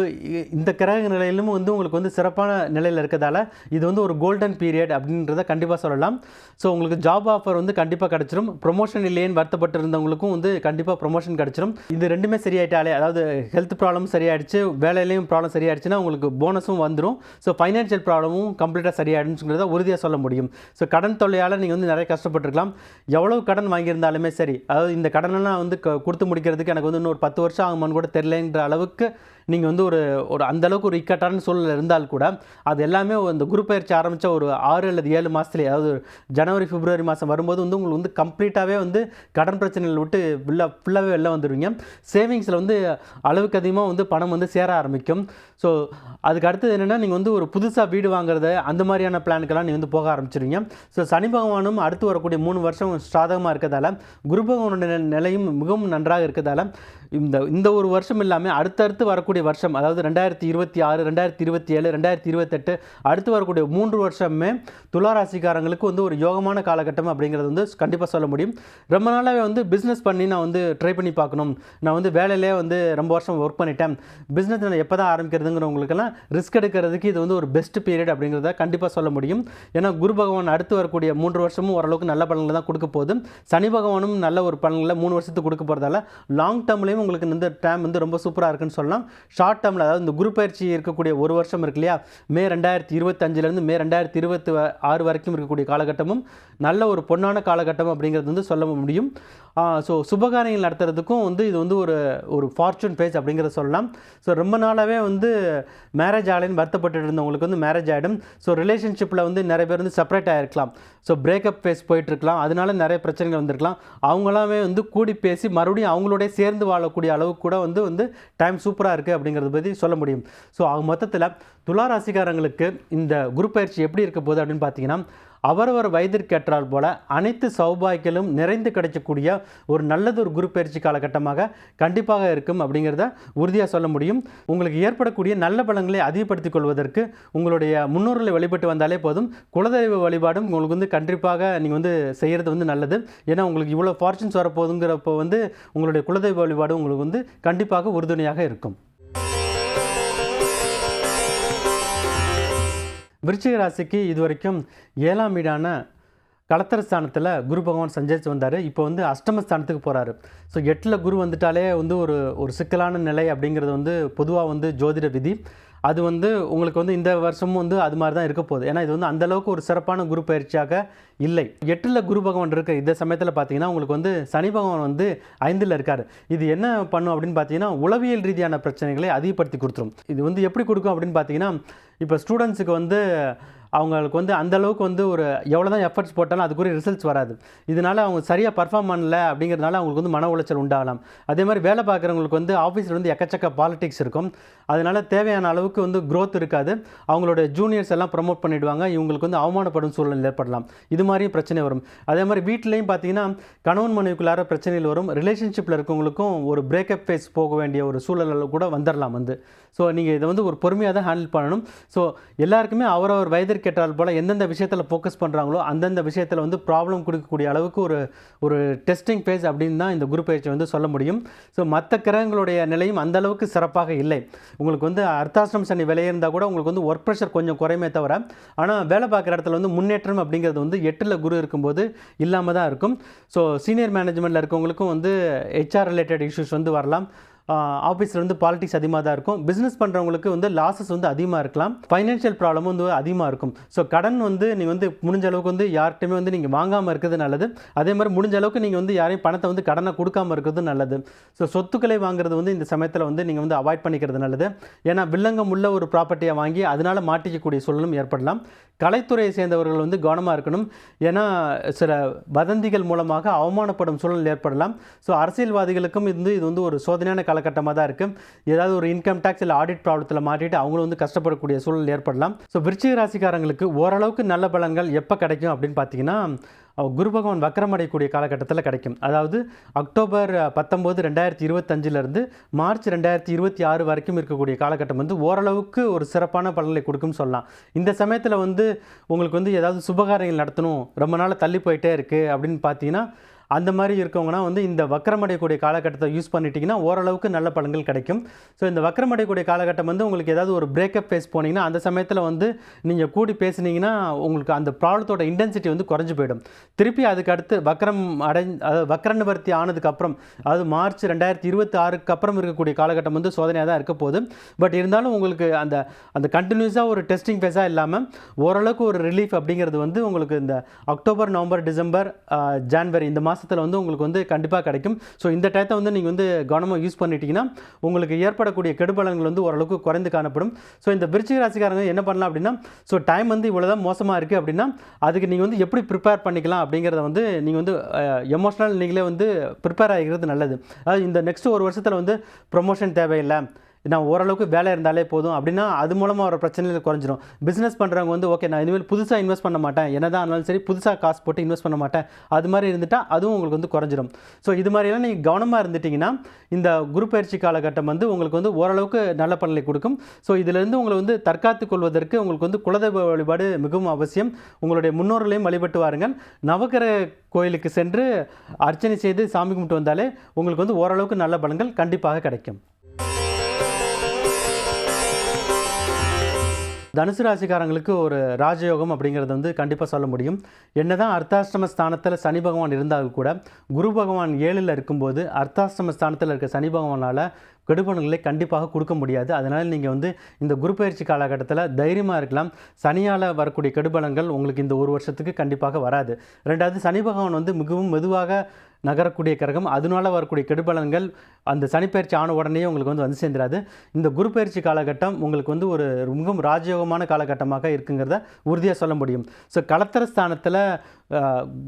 இந்த கிரக நிலையிலும் வந்து உங்களுக்கு வந்து சிறப்பான நிலையில் இருக்கிறதால இது வந்து ஒரு கோல்டன் பீரியட் அப்படின்றத கண்டிப்பாக சொல்லலாம். ஸோ உங்களுக்கு ஜாப் ஆஃபர் வந்து கண்டிப்பாக கிடச்சிரும். ப்ரொமோஷன் இல்லையேன்னு வருத்தப்பட்டு இருந்தவங்களுக்கும் வந்து கண்டிப்பாக ப்ரொமோஷன் கிடச்சிரும். இது ரெண்டுமே சரியாயிட்டாலே, அதாவது ஹெல்த் ப்ராப்ளமும் சரியாயிடுச்சு, வேலையிலையும் ப்ராப்ளம் சரியாயிடுச்சுன்னா உங்களுக்கு போனஸும் வந்துடும். ஸோ ஃபைனான்ஷியல் ப்ராப்ளமும் கம்ப்ளீட்டாக சரியாயிடுச்சுங்கிறத உறுதியாக சொல்ல முடியும். ஸோ கடன் தொல்லையால் நீங்கள் வந்து நிறைய கஷ்டப்பட்டுருக்கலாம். எவ்வளவு கடன் வாங்கியிருந்தாலுமே சரி, அதாவது இந்த கடனெல்லாம் வந்து கொடுத்து முடிக்கிறதுக்கு எனக்கு வந்து இன்னொரு 10 வருஷம் ஆகுமான்னு கூட தெரியலன்ற அளவுக்கு நீங்கள் வந்து ஒரு அந்தளவுக்கு ஒரு இக்கட்டான சூழ்நிலை இருந்தால் கூட அது எல்லாமே இந்த குரு பயிற்சி ஆரம்பித்த ஒரு 6 அல்லது 7 மாதத்துலேயே, அதாவது ஜனவரி பிப்ரவரி மாதம் வரும்போது வந்து உங்களுக்கு வந்து கம்ப்ளீட்டாகவே வந்து கடன் பிரச்சனைகள் விட்டு ஃபுல்லாகவே வெளில வந்துடுவீங்க. சேவிங்ஸில் வந்து அளவுக்கு அதிகமாக வந்து பணம் வந்து சேர ஆரம்பிக்கும். ஸோ அதுக்கு அடுத்தது என்னென்னா நீங்கள் வந்து ஒரு புதுசாக வீடு வாங்குறது அந்த மாதிரியான பிளானுக்கெல்லாம் நீங்கள் வந்து போக ஆரம்பிச்சிருவீங்க. ஸோ சனி பகவானும் அடுத்து வரக்கூடிய 3 வருஷம் சாதகமாக இருக்கிறதால குரு பகவானோட நிலையும் மிகவும் நன்றாக இருக்கிறதால இந்த ஒரு வருஷம் இல்லாமல் அடுத்தடுத்து வரக்கூடிய வருஷம், அதாவது 2026, 2027, 2028 அடுத்து வரக்கூடிய 3 வருஷமே துளாராசிக்காரங்களுக்கு வந்து ஒரு யோகமான காலகட்டம் அப்படிங்கிறது வந்து கண்டிப்பாக சொல்ல முடியும். ரொம்ப நாளாகவே வந்து பிஸ்னஸ் பண்ணி நான் வந்து ட்ரை பண்ணி பார்க்கணும், நான் வந்து வேலையிலே வந்து ரொம்ப வருஷம் ஒர்க் பண்ணிட்டேன், பிஸ்னஸ் நான் எப்போ தான் ஆரம்பிக்கிறதுங்கிறவங்களுக்கெல்லாம் ரிஸ்க் எடுக்கிறதுக்கு இது வந்து ஒரு பெஸ்ட் பீரியட் அப்படிங்கிறத கண்டிப்பாக சொல்ல முடியும். ஏன்னா குரு பகவான் அடுத்து வரக்கூடிய 3 வருஷமும் ஓரளவுக்கு நல்ல பலன்களை தான் கொடுக்க போகுது. சனி பகவானும் நல்ல ஒரு பலன்களை 3 வருஷத்துக்கு கொடுக்க போகிறதால லாங் டேர்ம்லேயும் உங்களுக்கு இந்த டைம் வந்து ரொம்ப சூப்பராக இருக்குன்னு சொல்லலாம். ஷார்ட் டேர்மில், அதாவது இந்த குரு பயிற்சி இருக்கக்கூடிய ஒரு வருஷம் இருக்கு இல்லையா, மே 2025லேருந்து மே 2026 வரைக்கும் இருக்கக்கூடிய காலகட்டமும் நல்ல ஒரு பொன்னான காலகட்டம் அப்படிங்கிறது வந்து சொல்ல முடியும். ஸோ சுபகாரியங்கள் நடத்துறதுக்கும் வந்து இது வந்து ஒரு ஃபார்ச்சூன் பேஜ் அப்படிங்கிறத சொல்லலாம். ஸோ ரொம்ப நாளாகவே வந்து மேரேஜ் ஆகலைன்னு வருத்தப்பட்டு இருந்தவங்களுக்கு வந்து மேரேஜ் ஆகிடும். ஸோ ரிலேஷன்ஷிப்பில் வந்து நிறைய பேர் வந்து செப்பரேட் ஆகிருக்கலாம், ஸோ பிரேக்கப் ஃபேஸ் போயிட்டுருக்கலாம், அதனால நிறைய பிரச்சனைகள் வந்திருக்கலாம். அவங்களாமே வந்து கூடி பேசி மறுபடியும் அவங்களோட சேர்ந்து வாழக்கூடிய அளவுக்கு கூட வந்து டைம் சூப்பராக இருக்குது அப்படிங்கிறத பற்றி சொல்ல முடியும். ஸோ மொத்தத்தில் துலா ராசிக்காரங்களுக்கு இந்த குரு பயிற்சி எப்படி இருக்க போகுது அப்படின்னு பார்த்தீங்கன்னா, அவரவர் வயதிற்கேற்றால் போல அனைத்து சௌபாக்கியங்களும் நிறைந்து கிடைக்கக்கூடிய ஒரு நல்லது ஒரு குரு பயிற்சி காலகட்டமாக கண்டிப்பாக இருக்கும் அப்படிங்கிறத உறுதியாக சொல்ல முடியும். உங்களுக்கு ஏற்படக்கூடிய நல்ல பலன்களை அதிகப்படுத்திக் கொள்வதற்கு உங்களுடைய முன்னோர்களை வழிபட்டு வந்தாலே போதும். குலதெய்வ வழிபாடும் உங்களுக்கு வந்து கண்டிப்பாக நீங்கள் வந்து செய்கிறது வந்து நல்லது. ஏன்னா உங்களுக்கு இவ்வளோ ஃபார்ச்சுன்ஸ் வரப்போகுதுங்கிறப்போ வந்து உங்களுடைய குலதெய்வ வழிபாடு உங்களுக்கு வந்து கண்டிப்பாக உறுதுணையாக இருக்கும். விருச்சிக ராசிக்கு இதுவரைக்கும் 7ஆம் வீடான கலத்திரஸ்தானத்தில் குரு பகவான் சஞ்சரித்து வந்தார். இப்போ வந்து அஷ்டமஸ்தானத்துக்கு போகிறாரு. ஸோ 8ல் குரு வந்துட்டாலே வந்து ஒரு சிக்கலான நிலை அப்படிங்கிறது வந்து பொதுவாக வந்து ஜோதிட விதி. அது வந்து உங்களுக்கு வந்து இந்த வருஷமும் வந்து அது மாதிரி தான் இருக்க போகுது. ஏன்னா இது வந்து அந்தளவுக்கு ஒரு சிறப்பான குரு பயிற்சியாக இல்லை. 8ல் குரு பகவான் இருக்க இந்த சமயத்தில் பார்த்தீங்கன்னா உங்களுக்கு வந்து சனி பகவான் வந்து 5ல் இருக்கார். இது என்ன பண்ணும் அப்படின்னு பார்த்தீங்கன்னா, உளவியல் ரீதியான பிரச்சனைகளை அதிகப்படுத்தி கொடுத்துரும். இது வந்து எப்படி கொடுக்கும் அப்படின்னு பார்த்தீங்கன்னா, இப்போ ஸ்டூடெண்ட்ஸுக்கு வந்து அவங்களுக்கு வந்து அந்தளவுக்கு வந்து ஒரு எவ்வளோ தான் எஃபர்ட்ஸ் போட்டாலும் அதுக்குரிய ரிசல்ட்ஸ் வராது. இதனால் அவங்க சரியாக பர்ஃபார்ம் பண்ணல அப்படிங்கிறதுனால அவங்களுக்கு வந்து மன உளைச்சல் உண்டாகலாம். அதே மாதிரி வேலை பார்க்குறவங்களுக்கு வந்து ஆஃபீஸில் வந்து எக்கச்சக்க பாலிடிக்ஸ் இருக்கும். அதனால் தேவையான அளவுக்கு வந்து க்ரோத் இருக்காது. அவங்களோட ஜூனியர்ஸ் எல்லாம் ப்ரமோட் பண்ணிவிடுவாங்க. இவங்களுக்கு வந்து அவமானப்படும் சூழ்நிலை ஏற்படலாம். இது மாதிரியும் பிரச்சனை வரும். அதே மாதிரி வீட்டிலையும் பார்த்தீங்கன்னா கணவன் மனைவிக்குள்ளார பிரச்சனைகள் வரும். ரிலேஷன்ஷிப்பில் இருக்கவங்களுக்கும் ஒரு பிரேக்கப் ஃபேஸ் போக வேண்டிய ஒரு சூழலில் கூட வந்துடலாம் வந்து. ஸோ நீங்கள் இதை வந்து ஒரு பொறுமையாக தான் ஹேண்டில் பண்ணணும். ஸோ எல்லாருக்குமே அவரவர் வயதிற்கேற்றால் போல் எந்தெந்த விஷயத்தில் ஃபோக்கஸ் பண்ணுறாங்களோ அந்தந்த விஷயத்தில் வந்து ப்ராப்ளம் கொடுக்கக்கூடிய அளவுக்கு ஒரு டெஸ்டிங் ஃபேஸ் அப்படின்னு தான் இந்த குரு பயிற்சி வந்து சொல்ல முடியும். ஸோ மற்ற கிரகங்களுடைய நிலையும் அந்தளவுக்கு சிறப்பாக இல்லை. உங்களுக்கு வந்து அர்த்தாஷ்டம சனி விலையே இருந்தால் கூட உங்களுக்கு வந்து ஒர்க் ப்ரெஷர் கொஞ்சம் குறையுமே தவிர, ஆனால் வேலை பார்க்குற இடத்துல வந்து முன்னேற்றம் அப்படிங்கிறது வந்து 8ல் குரு இருக்கும்போது இல்லாமல் தான் இருக்கும். ஸோ சீனியர் மேனேஜ்மெண்ட்டில் இருக்கவங்களுக்கும் வந்து HR ரிலேட்டட் இஷ்யூஸ் வந்து வரலாம். ஆஃபீஸில் வந்து பாலிடிக்ஸ் அதிகமாக தான் இருக்கும். பிஸ்னஸ் பண்ணுறவங்களுக்கு வந்து லாஸஸ் வந்து அதிகமாக இருக்கலாம். ஃபைனான்ஷியல் ப்ராப்ளமும் வந்து அதிகமாக இருக்கும். ஸோ கடன் வந்து நீங்கள் வந்து முடிஞ்ச அளவுக்கு வந்து யார்கிட்டையுமே வந்து நீங்கள் வாங்காமல் இருக்கிறது நல்லது. அதே மாதிரி முடிஞ்ச அளவுக்கு நீங்கள் வந்து யாரையும் பணத்தை வந்து கடனை கொடுக்காமல் இருக்கிறது நல்லது. ஸோ சொத்துக்களை வாங்குறது வந்து இந்த சமயத்தில் வந்து நீங்கள் வந்து அவாய்ட் பண்ணிக்கிறது நல்லது. ஏன்னா வில்லங்கம் உள்ள ஒரு ப்ராப்பர்ட்டியை வாங்கி அதனால் மாட்டிக்கக்கூடிய சூழலும் ஏற்படலாம். கலைத்துறையை சேர்ந்தவர்கள் வந்து கவனமாக இருக்கணும். ஏன்னா சில வதந்திகள் மூலமாக அவமானப்படும் சூழல் ஏற்படலாம். ஸோ அரசியல்வாதிகளுக்கும் இது வந்து ஒரு சோதனையான காலகட்டமாக தான் இருக்குது. ஏதாவது ஒரு இன்கம் டேக்ஸ் இல்லை ஆடிட் ப்ராப்ளத்தில் மாட்டிட்டு அவங்களும் வந்து கஷ்டப்படக்கூடிய சூழல் ஏற்படலாம். ஸோ விருச்சிக ராசிக்காரங்களுக்கு ஓரளவுக்கு நல்ல பலன்கள் எப்போ கிடைக்கும் அப்படின்னு பார்த்தீங்கன்னா, குரு பகவான் வக்கரமடையக்கூடிய காலகட்டத்தில் கிடைக்கும். அதாவது அக்டோபர் 19, 2025 மார்ச் 2026 வரைக்கும் இருக்கக்கூடிய காலகட்டம் வந்து ஓரளவுக்கு ஒரு சிறப்பான பலன்களை கொடுக்கும்னு சொல்லலாம். இந்த சமயத்தில் வந்து உங்களுக்கு வந்து ஏதாவது சுபகாரியங்கள் நடத்தணும், ரொம்ப நாள் தள்ளி போயிட்டே இருக்குது அப்படின்னு பார்த்தீங்கன்னா, அந்த மாதிரி இருக்கவங்கன்னா வந்து இந்த வக்கரமடையக்கூடிய காலகட்டத்தை யூஸ் பண்ணிட்டீங்கன்னா ஓரளவுக்கு நல்ல பலன்கள் கிடைக்கும். ஸோ இந்த வக்கரமடையக்கூடிய காலகட்டம் வந்து உங்களுக்கு ஏதாவது ஒரு பிரேக்கப் ஃபேஸ் போனீங்கன்னா அந்த சமயத்தில் வந்து நீங்கள் கூடி பேசுனீங்கன்னா உங்களுக்கு அந்த ப்ராப்ளத்தோட இன்டென்சிட்டி வந்து குறைஞ்சி போயிடும். திருப்பி அதுக்கு அடுத்து அதாவது வக்கர நிவர்த்தி ஆனதுக்கப்புறம், அதாவது மார்ச் 2026 அப்புறம் இருக்கக்கூடிய காலகட்டம் வந்து சோதனையாக தான் இருக்க போகுது. பட் இருந்தாலும் உங்களுக்கு அந்த கண்டினியூஸாக ஒரு டெஸ்டிங் ஃபேஸாக இல்லாமல் ஓரளவுக்கு ஒரு ரிலீஃப் அப்படிங்கிறது வந்து உங்களுக்கு இந்த அக்டோபர், நவம்பர், டிசம்பர், ஜான்வரி இந்த மாதத்தில் வந்து உங்களுக்கு வந்து கண்டிப்பாக கிடைக்கும். ஸோ இந்த டயத்தை வந்து நீங்கள் வந்து கவனமாக யூஸ் பண்ணிட்டீங்கன்னா உங்களுக்கு ஏற்படக்கூடிய கெடுபலன்கள் வந்து ஓரளவுக்கு குறைந்து காணப்படும். ஸோ இந்த விருச்சிக ராசிக்காரங்க என்ன பண்ணலாம் அப்படின்னா, ஸோ டைம் வந்து இவ்வளோதான் மோசமாக இருக்குது அப்படின்னா அதுக்கு நீங்கள் வந்து எப்படி ப்ரிப்பேர் பண்ணிக்கலாம் அப்படிங்கிறத வந்து நீங்கள் வந்து எமோஷ்னல் நீங்களே வந்து ப்ரிப்பேர் ஆகிக்கிறது நல்லது. அதாவது இந்த நெக்ஸ்ட் ஒரு வருஷத்தில் வந்து ப்ரொமோஷன் தேவையில்லை, நான் ஓரளவுக்கு வேலை இருந்தாலே போதும் அப்படின்னா அது மூலமாக ஒரு பிரச்சனைகள் குறைஞ்சிடும். பிஸ்னஸ் பண்ணுறவங்க வந்து ஓகே நான் இனிமேல் புதுசாக இன்வெஸ்ட் பண்ண மாட்டேன், என்னதான் ஆனாலும் சரி புதுசாக காசு போட்டு இன்வெஸ்ட் பண்ண மாட்டேன், அது மாதிரி இருந்துட்டால் அதுவும் உங்களுக்கு வந்து குறைஞ்சிடும். ஸோ இது மாதிரியெல்லாம் நீங்கள் கவனமாக இருந்துட்டிங்கன்னா இந்த குரு பயிற்சி காலகட்டம் வந்து உங்களுக்கு வந்து ஓரளவுக்கு நல்ல பலனை கொடுக்கும். ஸோ இதிலிருந்து உங்களை வந்து தற்காத்து கொள்வதற்கு உங்களுக்கு வந்து குலதெய்வ வழிபாடு மிகவும் அவசியம். உங்களுடைய முன்னோர்களையும் வழிபட்டு வாருங்கள். நவகிரக கோயிலுக்கு சென்று அர்ச்சனை செய்து சாமி கும்பிட்டு வந்தாலே உங்களுக்கு வந்து ஓரளவுக்கு நல்ல பலன்கள் கண்டிப்பாக கிடைக்கும். தனுசு ராசிக்காரங்களுக்கு ஒரு ராஜயோகம் அப்படிங்கிறது வந்து கண்டிப்பாக சொல்ல முடியும். என்னதான் அர்த்தாஷ்டம ஸ்தானத்தில் சனி பகவான் இருந்தாலும் கூட குரு பகவான் 7ல் இருக்கும்போது அர்த்தாஷ்டம ஸ்தானத்தில் இருக்க சனி பகவானால் கெடுபலன்களை கண்டிப்பாக கொடுக்க முடியாது. அதனால் நீங்கள் வந்து இந்த குரு பயிற்சி காலகட்டத்தில் தைரியமாக இருக்கலாம். சனியால் வரக்கூடிய கெடுபலன்கள் உங்களுக்கு இந்த ஒரு வருஷத்துக்கு கண்டிப்பாக வராது. ரெண்டாவது, சனி பகவான் வந்து மிகவும் மெதுவாக நகரக்கூடிய கிரகம். அதனால வரக்கூடிய கெடுபலன்கள் அந்த சனிப்பயிற்சி ஆன உடனே உங்களுக்கு வந்து சேர்ந்துடாது. இந்த குரு பயிற்சி காலகட்டம் உங்களுக்கு வந்து ஒரு மிகவும் ராஜயோகமான காலகட்டமாக இருக்குங்கிறத உறுதியாக சொல்ல முடியும். ஸோ கலத்திர ஸ்தானத்தில்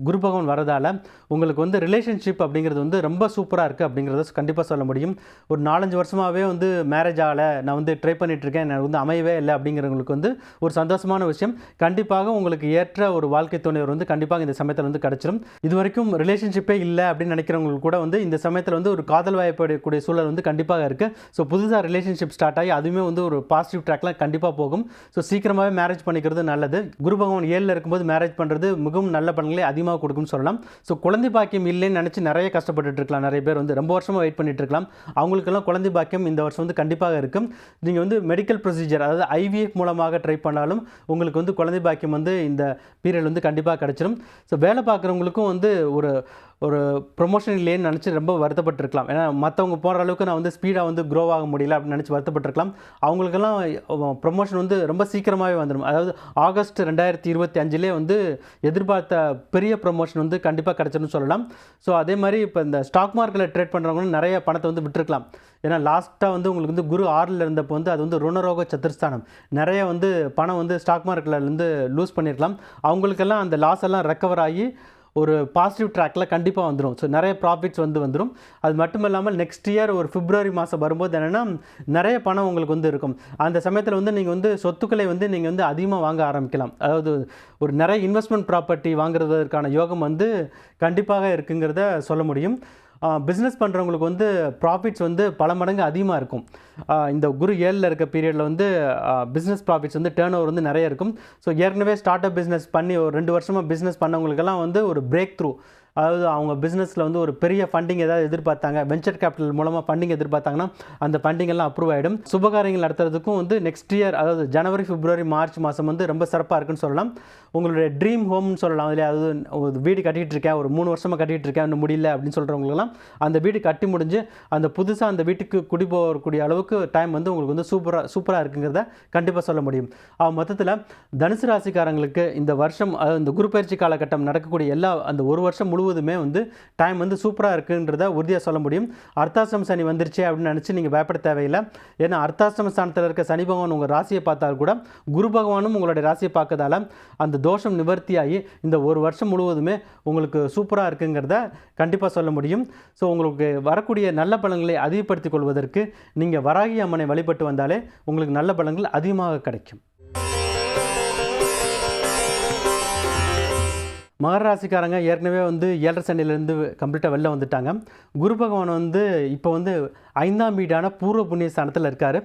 குரு பகவான் வரதால் உங்களுக்கு வந்து ரிலேஷன்ஷிப் அப்படிங்கிறது வந்து ரொம்ப சூப்பராக இருக்குது அப்படிங்கிறத கண்டிப்பாக சொல்ல முடியும். ஒரு 4-5 வருஷமாகவே வந்து மேரேஜ் ஆகலை, நான் வந்து ட்ரை பண்ணிகிட்ருக்கேன், எனக்கு வந்து அமையவே இல்லை அப்படிங்கிறவங்களுக்கு வந்து ஒரு சந்தோஷமான விஷயம். கண்டிப்பாக உங்களுக்கு ஏற்ற ஒரு வாழ்க்கை துணைவர் வந்து கண்டிப்பாக இந்த சமயத்தில் வந்து கிடச்சிடும். இது வரைக்கும் ரிலேஷன்ஷிப்பே இல்லை அப்படின்னு நினைக்கிறவங்களுக்கு கூட வந்து இந்த சமயத்தில் வந்து ஒரு காதல் வாய்ப்படக்கூடிய சூழல் வந்து கண்டிப்பாக இருக்குது. ஸோ புதுசாக ரிலேஷன்ஷிப் ஸ்டார்ட் ஆகி அதுவுமே வந்து ஒரு பாசிட்டிவ் ட்ராக்லாம் கண்டிப்பாக போகும். ஸோ சீக்கிரமாகவே மேரேஜ் பண்ணிக்கிறது நல்லது. குரு பகவான் 7ல் இருக்கும்போது மேரேஜ் பண்ணுறது மிகவும் நல்ல பலன்களை அதிகமாக கொடுக்கும்னு சொல்லலாம். ஸோ குழந்தை பாக்கியம் இல்லைன்னு நினச்சி நிறைய கஷ்டப்பட்டு இருக்கலாம். நிறைய பேர் வந்து ரொம்ப வருஷமாக வெயிட் பண்ணிட்டு இருக்கலாம். அவங்களுக்கெல்லாம் குழந்தை பாக்கியம் இந்த வருஷம் வந்து கண்டிப்பாக இருக்கும். நீங்கள் வந்து மெடிக்கல் ப்ரொசீஜர், அதாவது IVF மூலமாக ட்ரை பண்ணாலும் உங்களுக்கு வந்து குழந்தை பாக்கியம் வந்து இந்த பீரியட் வந்து கண்டிப்பாக கிடச்சிடும். ஸோ வேலை பார்க்குறவங்களுக்கும் வந்து ஒரு ப்ரொமோஷன் இல்லைன்னு நினச்சி ரொம்ப வருத்தப்பட்டிருக்கலாம். ஏன்னா மற்றவங்க போகிற அளவுக்கு நான் வந்து ஸ்பீடாக வந்து க்ரோ ஆக முடியல அப்படின்னு நினச்சி வருத்தப்பட்டிருக்கலாம். அவங்களுக்கெல்லாம் ப்ரொமோஷன் வந்து ரொம்ப சீக்கிரமாகவே வந்துடும். அதாவது ஆகஸ்ட் 2025 வந்து எதிர்பார்த்த பெரிய ப்ரொமோஷன் வந்து கண்டிப்பாக கிடச்சிருன்னு சொல்லலாம். ஸோ அதே மாதிரி இப்போ இந்த ஸ்டாக் மார்க்கெட்டில் ட்ரேட் பண்ணுறவங்களும் நிறைய பணத்தை வந்து விட்டுருக்கலாம். ஏன்னா லாஸ்ட்டாக வந்து உங்களுக்கு வந்து குரு 6ல் இருந்தப்போ வந்து அது வந்து ருணரோக சதுர்ஸ்தானம், நிறைய வந்து பணம் வந்து ஸ்டாக் மார்க்கெட்லேருந்து லூஸ் பண்ணியிருக்கலாம். அவங்களுக்கெல்லாம் அந்த லாஸ் எல்லாம் ரெக்கவர் ஆகி ஒரு பாசிட்டிவ் ட்ராக்கில் கண்டிப்பாக வந்துடும். ஸோ நிறைய ப்ராஃபிட்ஸ் வந்துடும். அது மட்டும் இல்லாமல் நெக்ஸ்ட் இயர் ஒரு பிப்ரவரி மாதம் வரும்போது என்னென்னா நிறைய பணம் உங்களுக்கு வந்து இருக்கும். அந்த சமயத்தில் வந்து நீங்கள் வந்து சொத்துக்களை வந்து நீங்கள் வந்து அதிகமாக வாங்க ஆரம்பிக்கலாம். அதாவது ஒரு நிறைய இன்வெஸ்ட்மெண்ட் ப்ராப்பர்ட்டி வாங்குறதுக்கான யோகம் வந்து கண்டிப்பாக இருக்குங்கிறத சொல்ல முடியும். பிஸ்னஸ் பண்ணுறவங்களுக்கு வந்து ப்ராஃபிட்ஸ் வந்து பல மடங்கு அதிகமாக இருக்கும். இந்த குரு 7ல் இருக்க பீரியடில் வந்து பிஸ்னஸ் ப்ராஃபிட்ஸ் வந்து டேர்ன் ஓவர் வந்து நிறைய இருக்கும். ஸோ ஏற்கனவே ஸ்டார்ட் அப் பிஸ்னஸ் பண்ணி ஒரு 2 வருஷமாக பிஸ்னஸ் பண்ணவங்களுக்கெல்லாம் வந்து ஒரு பிரேக் த்ரூ, அதாவது அவங்க பிஸ்னஸில் வந்து ஒரு பெரிய ஃபண்டிங் ஏதாவது எதிர்பார்த்தாங்க, வெஞ்சர் கேபிட்டல் மூலமாக ஃபண்டிங் எதிர்பார்த்தாங்கன்னா அந்த ஃபண்டிங் எல்லாம் அப்ரூவ் ஆகிடும். சுபகாரியங்கள் நடத்துறதுக்கும் வந்து நெக்ஸ்ட் இயர், அதாவது ஜனவரி, பிப்ரவரி, மார்ச் மாதம் வந்து ரொம்ப சிறப்பாக இருக்குன்னு சொல்லலாம். உங்களுடைய ட்ரீம் ஹோம்னு சொல்லலாம். அதில் அதாவது ஒரு வீடு கட்டிகிட்டு இருக்கேன், ஒரு 3 வருஷமாக கட்டிகிட்டு இருக்கேன், இன்னும் முடியல அப்படின்னு சொல்கிறவங்களுக்குலாம் அந்த வீடு கட்டி முடிஞ்சு அந்த புதுசாக அந்த வீட்டுக்கு குடி போகக்கூடிய அளவுக்கு டைம் வந்து உங்களுக்கு வந்து சூப்பராக இருக்குங்கிறத கண்டிப்பாக சொல்ல முடியும். மொத்தத்தில் தனுசு ராசிக்காரங்களுக்கு இந்த வருஷம், அதாவது இந்த குரு பயிற்சி காலகட்டம் நடக்கக்கூடிய அந்த ஒரு வருஷம் முழுவதுமே வந்து டைம் வந்து சூப்பராக இருக்குன்றத உறுதியாக சொல்ல முடியும். அர்த்தாஷ்டம சனி வந்துருச்சு அப்படின்னு நினச்சி நீங்கள் பயப்பட தேவையில்லை. ஏன்னா அர்த்தாஷ்டம ஸ்தானத்தில் இருக்க சனி பகவான் உங்கள் ராசியை பார்த்தால் கூட குரு பகவானும் உங்களுடைய ராசியை பார்க்கறதால அந்த தோஷம் நிவர்த்தியாகி இந்த ஒரு வருஷம் முழுவதுமே உங்களுக்கு சூப்பராக இருக்குங்கிறத கண்டிப்பாக சொல்ல முடியும். ஸோ உங்களுக்கு வரக்கூடிய நல்ல பலன்களை அதிகப்படுத்திக் கொள்வதற்கு நீங்கள் வராகி அம்மனை வழிபட்டு வந்தாலே உங்களுக்கு நல்ல பலன்கள் அதிகமாக கிடைக்கும். மகர ராசிக்காரங்க ஏற்கனவே வந்து 7.5 சனியிலேருந்து கம்ப்ளீட்டாக வெளில வந்துட்டாங்க. குரு பகவான் வந்து இப்போ வந்து 5ஆம் வீடான பூர்வ புண்ணிய ஸ்தானத்தில் இருக்கார்.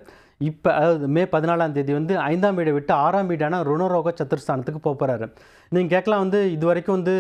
இப்போ அதாவது மே 14ஆம் தேதி வந்து 5ஆம் வீடை விட்டு 6ஆம் வீடான ருணரோக சத்துர்ஸ்தானத்துக்கு போகிறாரு. நீங்கள் கேட்கலாம் வந்து இது வரைக்கும் வந்து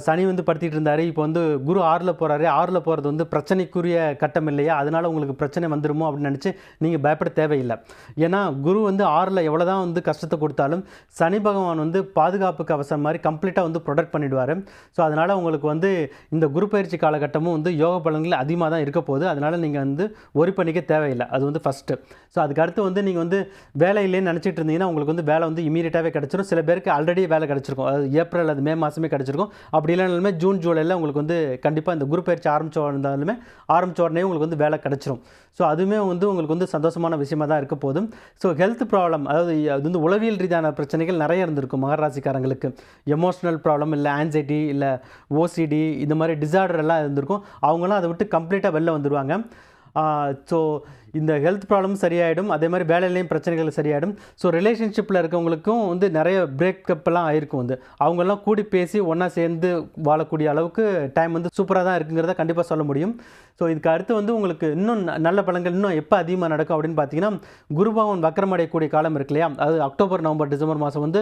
சனி வந்து படுத்திகிட்டு இருந்தார், இப்போ வந்து குரு 6ல் போகிறாரு, 6ல் போகிறது வந்து பிரச்சனைக்குரிய கட்டம் இல்லையா, அதனால் உங்களுக்கு பிரச்சனை வந்துடுமோ அப்படின்னு நினச்சி நீங்கள் பயப்பட தேவையில்லை. ஏன்னா குரு வந்து 6ல் எவ்வளோ தான் வந்து கஷ்டத்தை கொடுத்தாலும் சனி பகவான் வந்து பாதுகாப்புக்கு அவசரம் மாதிரி கம்ப்ளீட்டாக வந்து ப்ரொடெக்ட் பண்ணிவிடுவார். ஸோ அதனால் உங்களுக்கு வந்து இந்த குரு பயிற்சி காலகட்டமும் வந்து யோக பலன்கள் அதிகமாக தான் இருக்க போகுது. அதனால் நீங்கள் வந்து ஒரி பண்ணிக்க தேவையில்லை. அது வந்து ஃபஸ்ட்டு. ஸோ அதுக்கடுத்து வந்து நீங்கள் வந்து வேலையிலேன்னு நினச்சிட்டு இருந்தீங்கன்னா உங்களுக்கு வந்து வேலை வந்து இமீடியட்டாகவே கிடச்சிரும். சில பேருக்கு ஆல்ரெடி வேலை கிடச்சிருக்கும், அதாவது ஏப்ரல் அது மே மாதமே கிடச்சிருக்கும். அப்படி இல்லைனாலுமே ஜூன் ஜூலையில் உங்களுக்கு வந்து கண்டிப்பாக இந்த குரு பயிற்சி ஆரம்பித்த உடனே உங்களுக்கு வந்து வேலை கிடச்சிரும். ஸோ அதுவுமே வந்து உங்களுக்கு வந்து சந்தோஷமான விஷயமாக தான் இருக்க போதும். ஸோ ஹெல்த் ப்ராப்ளம், அதாவது அது வந்து உளவியல் ரீதியான பிரச்சனைகள் நிறைய இருந்திருக்கும் மகர ராசிக்காரங்களுக்கு. எமோஷ்னல் ப்ராப்ளம், இல்லை ஆன்சைட்டி, இல்லை ஓசிடி, இந்த மாதிரி டிசார்டர் எல்லாம் இருந்திருக்கும். அவங்களாம் அதை விட்டு கம்ப்ளீட்டாக வெளில வந்துடுவாங்க. ஸோ இந்த ஹெல்த் ப்ராப்ளம் சரியாயிடும். அதே மாதிரி வேலையிலையும் பிரச்சனைகள் சரியாயிடும். ஸோ ரிலேஷன்ஷிப்பில் இருக்கவங்களுக்கும் வந்து நிறைய பிரேக்கப்பெல்லாம் ஆயிருக்கும். வந்து அவங்கெல்லாம் கூடி பேசி ஒன்றா சேர்ந்து வாழக்கூடிய அளவுக்கு டைம் வந்து சூப்பராக தான் இருக்குங்கிறத கண்டிப்பாக சொல்ல முடியும். ஸோ இதுக்கு அடுத்து வந்து உங்களுக்கு இன்னும் நல்ல பலன்கள் இன்னும் எப்போ அதிகமாக நடக்கும் அப்படின்னு பார்த்தீங்கன்னா, குரு பகவான் வக்ரம் அடையக்கூடிய காலம் இருக்கு இல்லையா, அது அக்டோபர், நவம்பர், டிசம்பர் மாதம் வந்து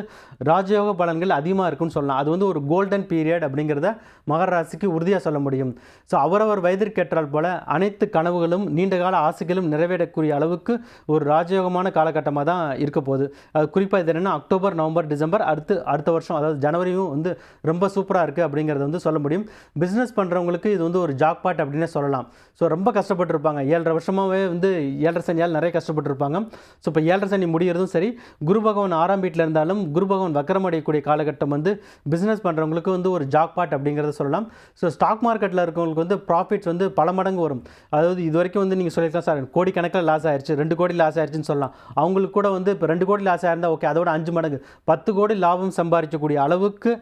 ராஜயோக பலன்கள் அதிகமாக இருக்குன்னு சொல்லலாம். அது வந்து ஒரு கோல்டன் பீரியட் அப்படிங்கிறத மகர ராசிக்கு உறுதியாக சொல்ல முடியும். ஸோ அவரவர் வயதிற்கேற்றால் போல அனைத்து கனவுகளும் நீண்டகால ஆசைகளும் நிறைவேறக்கூடிய அளவுக்கு ஒரு ராஜயோகமான காலகட்டமாக தான் இருக்க போகுது. அது குறிப்பாக இது என்னென்னா அக்டோபர், நவம்பர், டிசம்பர், அடுத்த வருஷம் அதாவது ஜனவரியும் வந்து ரொம்ப சூப்பராக இருக்குது அப்படிங்கிறத வந்து சொல்ல முடியும். பிஸ்னஸ் பண்ணுறவங்களுக்கு இது வந்து ஒரு ஜாக்பாட் அப்படின்னே சொல்லலாம். ஸோ ரொம்ப கஷ்டப்பட்டுருப்பாங்க. 7.5 வருஷமாகவே வந்து 7.5 சனியால் நிறைய கஷ்டப்பட்டுருப்பாங்க. ஸோ இப்போ 7.5 சனி முடிகிறதும் சரி, குரு பகவான் 6ஆம் வீட்டில் இருந்தாலும் குரு பகவான் வக்ரம் அடையக்கூடிய காலகட்டம் வந்து பிஸ்னஸ் பண்ணுறவங்களுக்கு வந்து ஒரு ஜாக்பாட் அப்படிங்கிறத சொல்லலாம். ஸோ ஸ்டாக் மார்க்கெட்டில் இருக்கவங்களுக்கு வந்து ப்ராஃபிட்ஸ் வந்து பல மடங்கு வரும். அதாவது இது வரைக்கும் வந்து நீங்கள் சொல்லியிருக்கலாம் சார் கோடிக்கணக்கில் லாஸ் ஆயிடுச்சு, 2 கோடி லாஸ் ஆயிடுச்சுன்னு சொல்லலாம். அவங்களுக்கு கூட வந்து இப்போ 2 கோடி லாஸ் ஆயிருந்தால் ஓகே, அதோட 5 மடங்கு 10 கோடி லாபம் சம்பாதிக்கக்கூடிய அளவுக்கு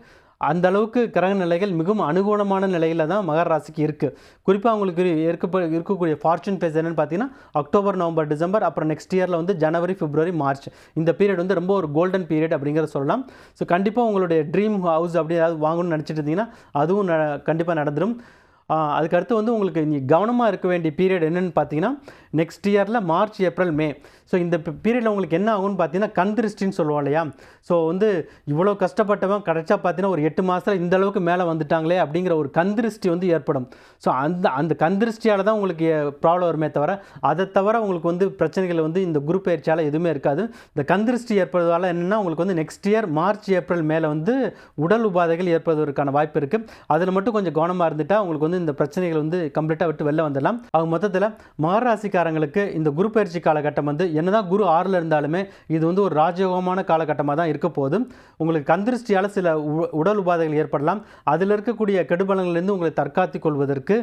அந்த அளவுக்கு கிரக நிலைகள் மிகவும் அனுகூலமான நிலையில் தான் மகர ராசிக்கு இருக்குது. குறிப்பாக அவங்களுக்கு இருக்கக்கூடிய ஃபார்ச்சூன் பேஸ் என்னென்னு பார்த்தீங்கன்னா அக்டோபர், நவம்பர், டிசம்பர், அப்புறம் நெக்ஸ்ட் இயரில் வந்து ஜனவரி, பிப்ரவரி, மார்ச், இந்த பீரியட் வந்து ரொம்ப ஒரு கோல்டன் பீரியட் அப்படிங்கிறத சொல்லலாம். ஸோ கண்டிப்பாக உங்களுடைய ட்ரீம் ஹவுஸ் அப்படி ஏதாவது வாங்கணும்னு நினச்சிட்டு இருந்தீங்கன்னா அதுவும் கண்டிப்பாக நடந்துடும். அதுக்கடுத்து வந்து உங்களுக்கு நீ கவனமாக இருக்க வேண்டிய பீரியட் என்னென்னு பார்த்தீங்கன்னா நெக்ஸ்ட் இயரில் மார்ச், ஏப்ரல், மே. ஸோ இந்த பீரியடில் உங்களுக்கு என்ன ஆகும்னு பார்த்தீங்கன்னா கண் திருஷ்டின்னு சொல்லுவோம் இல்லையா. ஸோ வந்து இவ்வளோ கஷ்டப்பட்டவன் கடைசியாக பார்த்தீங்கன்னா ஒரு 8 மாதத்தில் இந்த அளவுக்கு மேலே வந்துட்டாங்களே அப்படிங்கிற ஒரு கண் திருஷ்டி வந்து ஏற்படும். ஸோ அந்த கண் திருஷ்டியால் தான் உங்களுக்கு ப்ராப்ளம் வருமே தவிர, அதை தவிர உங்களுக்கு வந்து பிரச்சனைகள் வந்து இந்த குரு பயிற்சியால் எதுவுமே இருக்காது. இந்த கண் திருஷ்டி ஏற்படுவதால் என்னென்னா உங்களுக்கு வந்து நெக்ஸ்ட் இயர் மார்ச், ஏப்ரல், மேலே வந்து உடல் உபாதைகள் ஏற்படுவதற்கான வாய்ப்பு இருக்குது. அதில் மட்டும் கொஞ்சம் கவனமாக இருந்துட்டால் உங்களுக்கு வந்து இந்த பிரச்சனைகள் வந்து கம்ப்ளீட்டாக விட்டு வெளில வந்துடலாம். அவங்க மொத்தத்தில் மகர ராசிக்காரங்களுக்கு இந்த குரு பயிற்சி காலகட்டம் வந்து என்னதான் குரு 6ல் இருந்தாலுமே இது வந்து ஒரு ராஜயோகமான காலகட்டமாக தான் இருக்க போகுது. உங்களுக்கு கந்திருஷ்டியால் சில உடல் உபாதைகள் ஏற்படலாம். அதில் இருக்கக்கூடிய கெடுபலங்களிலிருந்து உங்களை தற்காத்துக் கொள்வதற்கு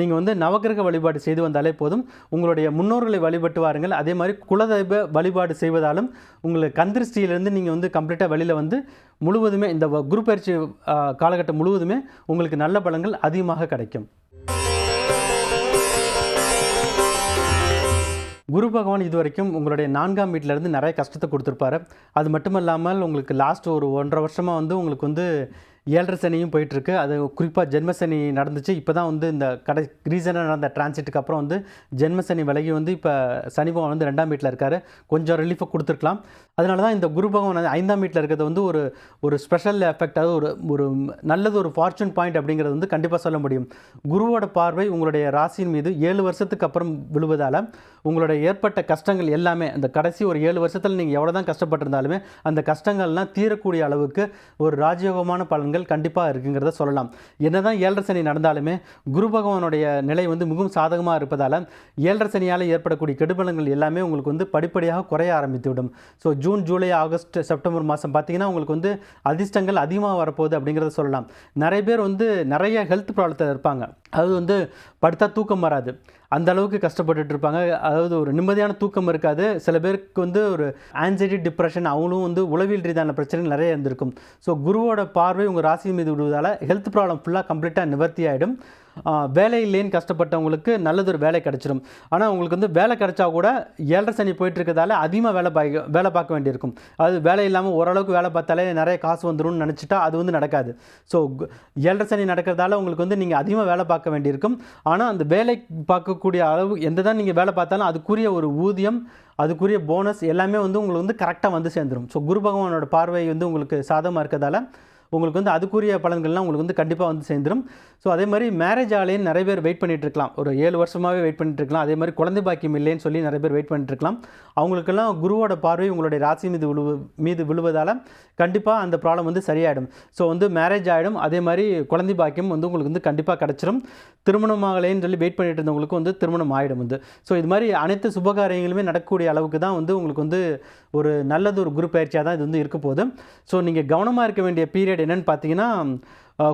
நீங்கள் வந்து நவகிரக வழிபாடு செய்து வந்தாலே போதும். உங்களுடைய முன்னோர்களை வழிபட்டு வாருங்கள். அதே மாதிரி குலதெய்வ வழிபாடு செய்வதாலும் உங்களுக்கு கந்திருஷ்டியிலிருந்து நீங்கள் வந்து கம்ப்ளீட்டாக வெளியில் வந்து முழுவதுமே இந்த குரு பயிற்சி காலகட்டம் முழுவதுமே உங்களுக்கு நல்ல பலன்கள் அதிகமாக கிடைக்கும். குரு பகவான் இது வரைக்கும் உங்களுடைய 4ஆம் வீட்டிலேருந்து நிறைய கஷ்டத்தை கொடுத்துருப்பாரு. அது மட்டும் இல்லாமல் உங்களுக்கு லாஸ்ட் ஒரு 1.5 வருஷமாக வந்து உங்களுக்கு வந்து ஏழரை சனியும் போயிட்டுருக்கு. அது குறிப்பாக ஜென்மசனி நடந்துச்சு. இப்போ தான் வந்து இந்த ரீசனாக நடந்த டிரான்சிட்டுக்கு அப்புறம் வந்து ஜென்மசனி விலகி வந்து இப்போ சனி பகவான் வந்து 2ஆம் வீட்டில் இருக்கார். கொஞ்சம் ரிலீஃபை கொடுத்துருக்கலாம். அதனால தான் இந்த குரு பகவான் வந்து 5ஆம் வீட்டில் இருக்கிறது வந்து ஒரு ஸ்பெஷல் எஃபெக்ட், அதாவது ஒரு நல்லது, ஒரு ஃபார்ச்சூன் பாயிண்ட் அப்படிங்கிறது வந்து கண்டிப்பாக சொல்ல முடியும். குருவோட பார்வை உங்களுடைய ராசியின் மீது 7 வருஷத்துக்கு அப்புறம் விழுவதால் உங்களுடைய ஏற்பட்ட கஷ்டங்கள் எல்லாமே அந்த கடைசி ஒரு 7 வருஷத்தில் நீங்கள் எவ்வளோ தான் கஷ்டப்பட்டிருந்தாலுமே அந்த கஷ்டங்கள்லாம் தீரக்கூடிய அளவுக்கு ஒரு ராஜயோகமான பலன்கள் கண்டிப்பாக இருக்குங்கிறத சொல்லலாம். என்ன தான் ஏழரை சனி நடந்தாலுமே குரு பகவானுடைய நிலை வந்து மிகவும் சாதகமாக இருப்பதால் ஏழரை சனியால் ஏற்படக்கூடிய கெடுபலங்கள் எல்லாமே உங்களுக்கு வந்து படிப்படியாக குறைய ஆரம்பித்துவிடும். So June, July, August, September மாதம் பார்த்தீங்கன்னா உங்களுக்கு வந்து அதிர்ஷ்டங்கள் அதிகமாக வரப்போகுது அப்படிங்கிறத சொல்லலாம். நிறைய பேர் வந்து நிறைய ஹெல்த் ப்ராப்ளத்தில் இருப்பாங்க. அது வந்து படுத்தா தூக்கம் வராது, அந்த அளவுக்கு கஷ்டப்பட்டுட்டு இருப்பாங்க. அதாவது ஒரு நிம்மதியான தூக்கம் இருக்காது. சில பேருக்கு வந்து ஒரு ஆன்சைட்டி, டிப்ரெஷன், அவங்களும் வந்து உளவியல் ரீதியான பிரச்சனைகள் நிறைய இருந்திருக்கும். ஸோ குருவோட பார்வை உங்கள் ராசி மீது விடுவதால் ஹெல்த் ப்ராப்ளம் ஃபுல்லாக கம்ப்ளீட்டாக நிவர்த்தி ஆகிடும். வேலை இல்லைன்னு கஷ்டப்பட்டவங்களுக்கு நல்லதொரு வேலை கிடச்சிடும். ஆனால் உங்களுக்கு வந்து வேலை கிடச்சா கூட ஏழரை சனி போயிட்டு இருக்கிறதால அதிகமாக வேலை பார்க்க வேண்டியிருக்கும். அது வேலை இல்லாமல் ஓரளவுக்கு வேலை பார்த்தாலே நிறைய காசு வந்துடும் நினச்சிட்டா அது வந்து நடக்காது. ஸோ ஏழரை சனி நடக்கிறதால உங்களுக்கு வந்து நீங்கள் அதிகமாக வேலை பார்க்க வேண்டியிருக்கும். ஆனால் அந்த வேலை பார்க்கக்கூடிய அளவு எந்த தான் நீங்கள் வேலை பார்த்தாலும் அதுக்குரிய ஒரு ஊதியம், அதுக்குரிய போனஸ் எல்லாமே வந்து உங்களுக்கு வந்து கரெக்டாக வந்து சேர்ந்துடும். ஸோ குரு பகவானோட பார்வை வந்து உங்களுக்கு சாதகமாக இருக்கிறதால உங்களுக்கு வந்து அதுக்குரிய பலன்கள்லாம் உங்களுக்கு வந்து கண்டிப்பாக வந்து சேர்ந்துடும். ஸோ அதே மாதிரி மேரேஜ் ஆலேன்னு நிறைய பேர் வெயிட் பண்ணிகிட்ருக்கலாம். ஒரு 7 வருஷமாகவே வெயிட் பண்ணிட்டுருக்கலாம். அதே மாதிரி குழந்தை பாக்கியம் இல்லைன்னு சொல்லி நிறைய பேர் வெயிட் பண்ணிட்டுருக்கலாம். அவங்களுக்கெல்லாம் குருவோட பார்வை உங்களுடைய ராசி மீது விழுவதால் கண்டிப்பாக அந்த ப்ராப்ளம் வந்து சரியாயிடும். ஸோ வந்து மேரேஜ் ஆகிடும். அதே மாதிரி குழந்தை பாக்கியம் வந்து உங்களுக்கு வந்து கண்டிப்பாக கிடச்சிரும். திருமணமாகலேன்னு சொல்லி வெயிட் பண்ணிட்டு இருந்தவங்களுக்கு வந்து திருமணம் ஆகிடும் வந்து. ஸோ இது மாதிரி அனைத்து சுபகாரியங்களுமே நடக்கக்கூடிய அளவுக்கு தான் வந்து உங்களுக்கு வந்து ஒரு நல்லது ஒரு குரு பயிற்சியாக தான் இது வந்து இருக்க போகுது. ஸோ நீங்கள் கவனமாக இருக்க வேண்டிய பீரியட் என்னென்னு பார்த்தீங்கன்னா,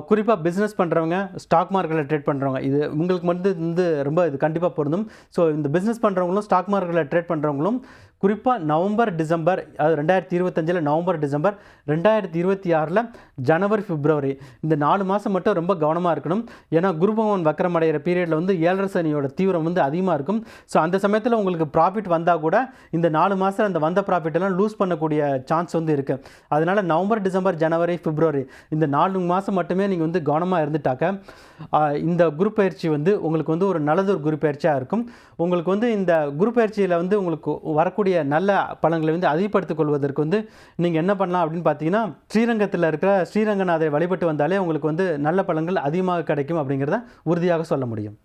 குறிப்பாக பிஸ்னஸ் பண்ணுறவங்க, ஸ்டாக் மார்க்கெட்டில் ட்ரேட் பண்ணுறவங்க, இது உங்களுக்கு வந்து ரொம்ப இது கண்டிப்பாக பொருந்தும். ஸோ இந்த பிஸ்னஸ் பண்ணுறவங்களும் ஸ்டாக் மார்க்கெட்டில் ட்ரேட் பண்ணுறவங்களும் குறிப்பாக நவம்பர், டிசம்பர், அது 2025 நவம்பர், டிசம்பர், 2026 ஜனவரி, பிப்ரவரி இந்த 4 மாதம் மட்டும் ரொம்ப கவனமாக இருக்கணும். ஏன்னா குரு பகவான் வக்கரம் அடைகிற பீரியடில் வந்து ஏழரை சனியோட தீவிரம் வந்து அதிகமாக இருக்கும். ஸோ அந்த சமயத்தில் உங்களுக்கு ப்ராஃபிட் வந்தால் கூட இந்த 4 மாதம் அந்த வந்த ப்ராஃபிட்டெல்லாம் லூஸ் பண்ணக்கூடிய சான்ஸ் வந்து இருக்குது. அதனால் நவம்பர், டிசம்பர், ஜனவரி, பிப்ரவரி இந்த 4 மாதம் மட்டுமே நீங்கள் வந்து கவனமாக இருந்துட்டாக்க இந்த குரு பயிற்சி வந்து உங்களுக்கு வந்து ஒரு நல்லதொரு குரு பயிற்சியாக இருக்கும். உங்களுக்கு வந்து இந்த குரு பயிற்சியில் வந்து உங்களுக்கு வரக்கூடிய நல்ல பலன்களை வந்து அதிகப்படுத்திக் கொள்வதற்கு வந்து நீங்கள் என்ன பண்ணலாம் அப்படின்னு பார்த்தீங்கன்னா, ஸ்ரீரங்கத்தில் இருக்கிற ஸ்ரீரங்கநாதை வழிபட்டு வந்தாலே உங்களுக்கு வந்து நல்ல பலன்கள் அதிகமாக கிடைக்கும் அப்படிங்கிறத உறுதியாக சொல்ல முடியும்.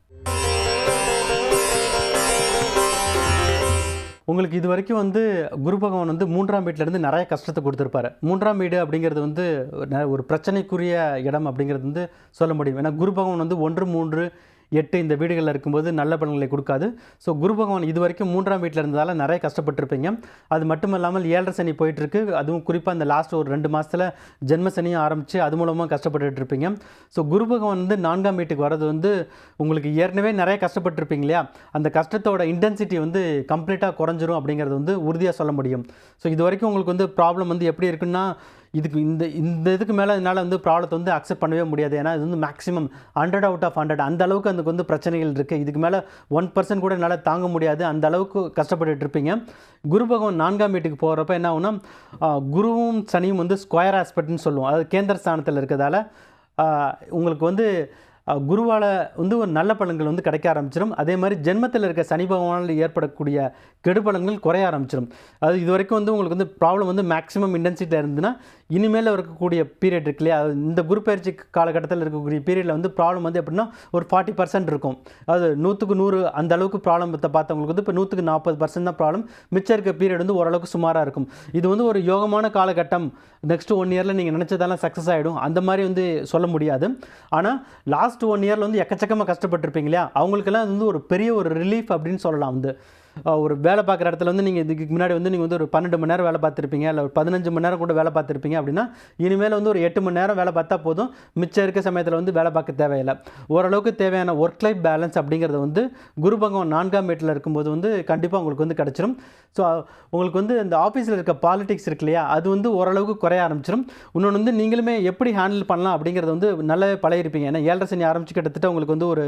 உங்களுக்கு இது வரைக்கும் வந்து குரு பகவான் வந்து 3ஆம் வீட்டிலேருந்து நிறைய கஷ்டத்தை கொடுத்துருப்பாரு. 3ஆம் வீடு அப்படிங்கிறது வந்து ஒரு பிரச்சனைக்குரிய இடம் அப்படிங்கிறது வந்து சொல்ல முடியும். ஏன்னா குரு பகவான் வந்து 1, 3, 8 இந்த வீடுகளில் இருக்கும்போது நல்ல பலன்களை கொடுக்காது. ஸோ குரு பகவான் இது வரைக்கும் 3ஆம் வீட்டில் இருந்ததால் நிறைய கஷ்டப்பட்டுருப்பீங்க. அது மட்டும் இல்லாமல் ஏழரை சனி போயிட்டுருக்கு. அதுவும் குறிப்பாக இந்த லாஸ்ட் ஒரு 2 மாதத்தில் ஜென்ம சனியும் ஆரம்பித்து அது மூலமாக கஷ்டப்பட்டுட்டு இருப்பீங்க. ஸோ குரு பகவான் வந்து 4ஆம் வீட்டுக்கு வர்றது வந்து உங்களுக்கு ஏற்கனவே நிறைய கஷ்டப்பட்டுருப்பீங்க இல்லையா, அந்த கஷ்டத்தோட இன்டென்சிட்டி வந்து கம்ப்ளீட்டாக குறைஞ்சிரும் அப்படிங்கிறது வந்து உறுதியாக சொல்ல முடியும். ஸோ இது வரைக்கும் உங்களுக்கு வந்து ப்ராப்ளம் வந்து எப்படி இருக்குன்னா, இதுக்கு மேலே என்னால் வந்து ப்ராப்ளத்தை வந்து அக்செப்ட் பண்ணவே முடியாது. ஏன்னா இது வந்து மேக்ஸிமம் 100 out of 100 அந்த அளவுக்கு அதுக்கு வந்து பிரச்சனைகள் இருக்குது. இதுக்கு மேலே 1% கூட என்னால் தாங்க முடியாது, அந்த அளவுக்கு கஷ்டப்பட்டுட்டு இருப்பீங்க. குரு பகவான் 4ஆம் வீட்டுக்கு போகிறப்ப என்ன ஆகுனா, குருவும் சனியும் வந்து ஸ்கொயர் ஆஸ்பெக்ட்னு சொல்லுவோம். அதாவது கேந்திர ஸ்தானத்தில் இருக்கிறதால உங்களுக்கு வந்து குருவால் வந்து ஒரு நல்ல பலன்கள் வந்து கிடைக்க ஆரம்பிச்சிடும். அதே மாதிரி ஜென்மத்தில் இருக்க சனி பகவானால் ஏற்படக்கூடிய கெடுபலன்கள் குறைய ஆரம்பிச்சிடும். அது இது வரைக்கும் வந்து உங்களுக்கு வந்து ப்ராப்ளம் வந்து மேக்ஸிமம் இன்டென்சிட்டியில் இருந்துன்னா இனிமேல் இருக்கக்கூடிய பீரியட் இருக்கு இல்லையா, இந்த குரு பயிற்சி காலகட்டத்தில் இருக்கக்கூடிய பீரியடில் வந்து ப்ராப்ளம் வந்து எப்படின்னா ஒரு 40% இருக்கும். அதாவது 100க்கு 100 அந்த அளவுக்கு ப்ராப்ளத்தை பார்த்தவங்களுக்கு வந்து இப்போ 100க்கு 40% தான் ப்ராப்ளம். மிச்சம் இருக்க பீரியட் வந்து ஓரளவுக்கு சுமாராக இருக்கும். இது வந்து ஒரு யோகமான காலகட்டம், நெக்ஸ்ட் 1 இயரில் நீங்கள் நினச்சதெல்லாம் சக்ஸஸ் ஆகிடும் அந்த மாதிரி வந்து சொல்ல முடியாது. ஆனால் லாஸ்ட் 1 இயரில் வந்து எக்கச்சக்கமாக கஷ்டப்பட்டுருப்பீங்க இல்லையா, அவங்களுக்கெல்லாம் அது வந்து ஒரு பெரிய ஒரு ரிலீஃப் அப்படின்னு சொல்லலாம். வந்து ஒரு வேலை பார்க்குற இடத்துல வந்து நீங்கள் இதுக்கு முன்னாடி வந்து நீங்கள் வந்து ஒரு 12 மணி நேரம் வேலை பார்த்துருப்பீங்க, இல்லை ஒரு 15 மணி நேரம் கூட வேலை பார்த்துருப்பீங்க அப்படின்னா இனிமேல் வந்து ஒரு 8 மணி நேரம் வேலை பார்த்தா போதும். மிச்சம் இருக்க சமயத்தில் வந்து வேலை பார்க்க தேவையில்லை. ஓரளவுக்கு தேவையான ஒர்க் லைஃப் பேலன்ஸ் அப்படிங்கிறது வந்து குரு பகவான் 4ஆம் வீட்டில் இருக்கும்போது வந்து கண்டிப்பாக உங்களுக்கு வந்து கிடச்சிரும். ஸோ உங்களுக்கு வந்து இந்த ஆஃபீஸில் இருக்க பாலிடிக்ஸ் இருக்கு இல்லையா, அது வந்து ஓரளவுக்கு குறைய ஆரம்பிச்சிடும். இன்னொன்று வந்து நீங்களுமே எப்படி ஹேண்டில் பண்ணலாம் அப்படிங்கிறது வந்து நல்லாவே பழகிருப்பீங்க. ஏன்னா ஏழரை சனி ஆரம்பிச்சு கிட்டத்தட்ட உங்களுக்கு வந்து ஒரு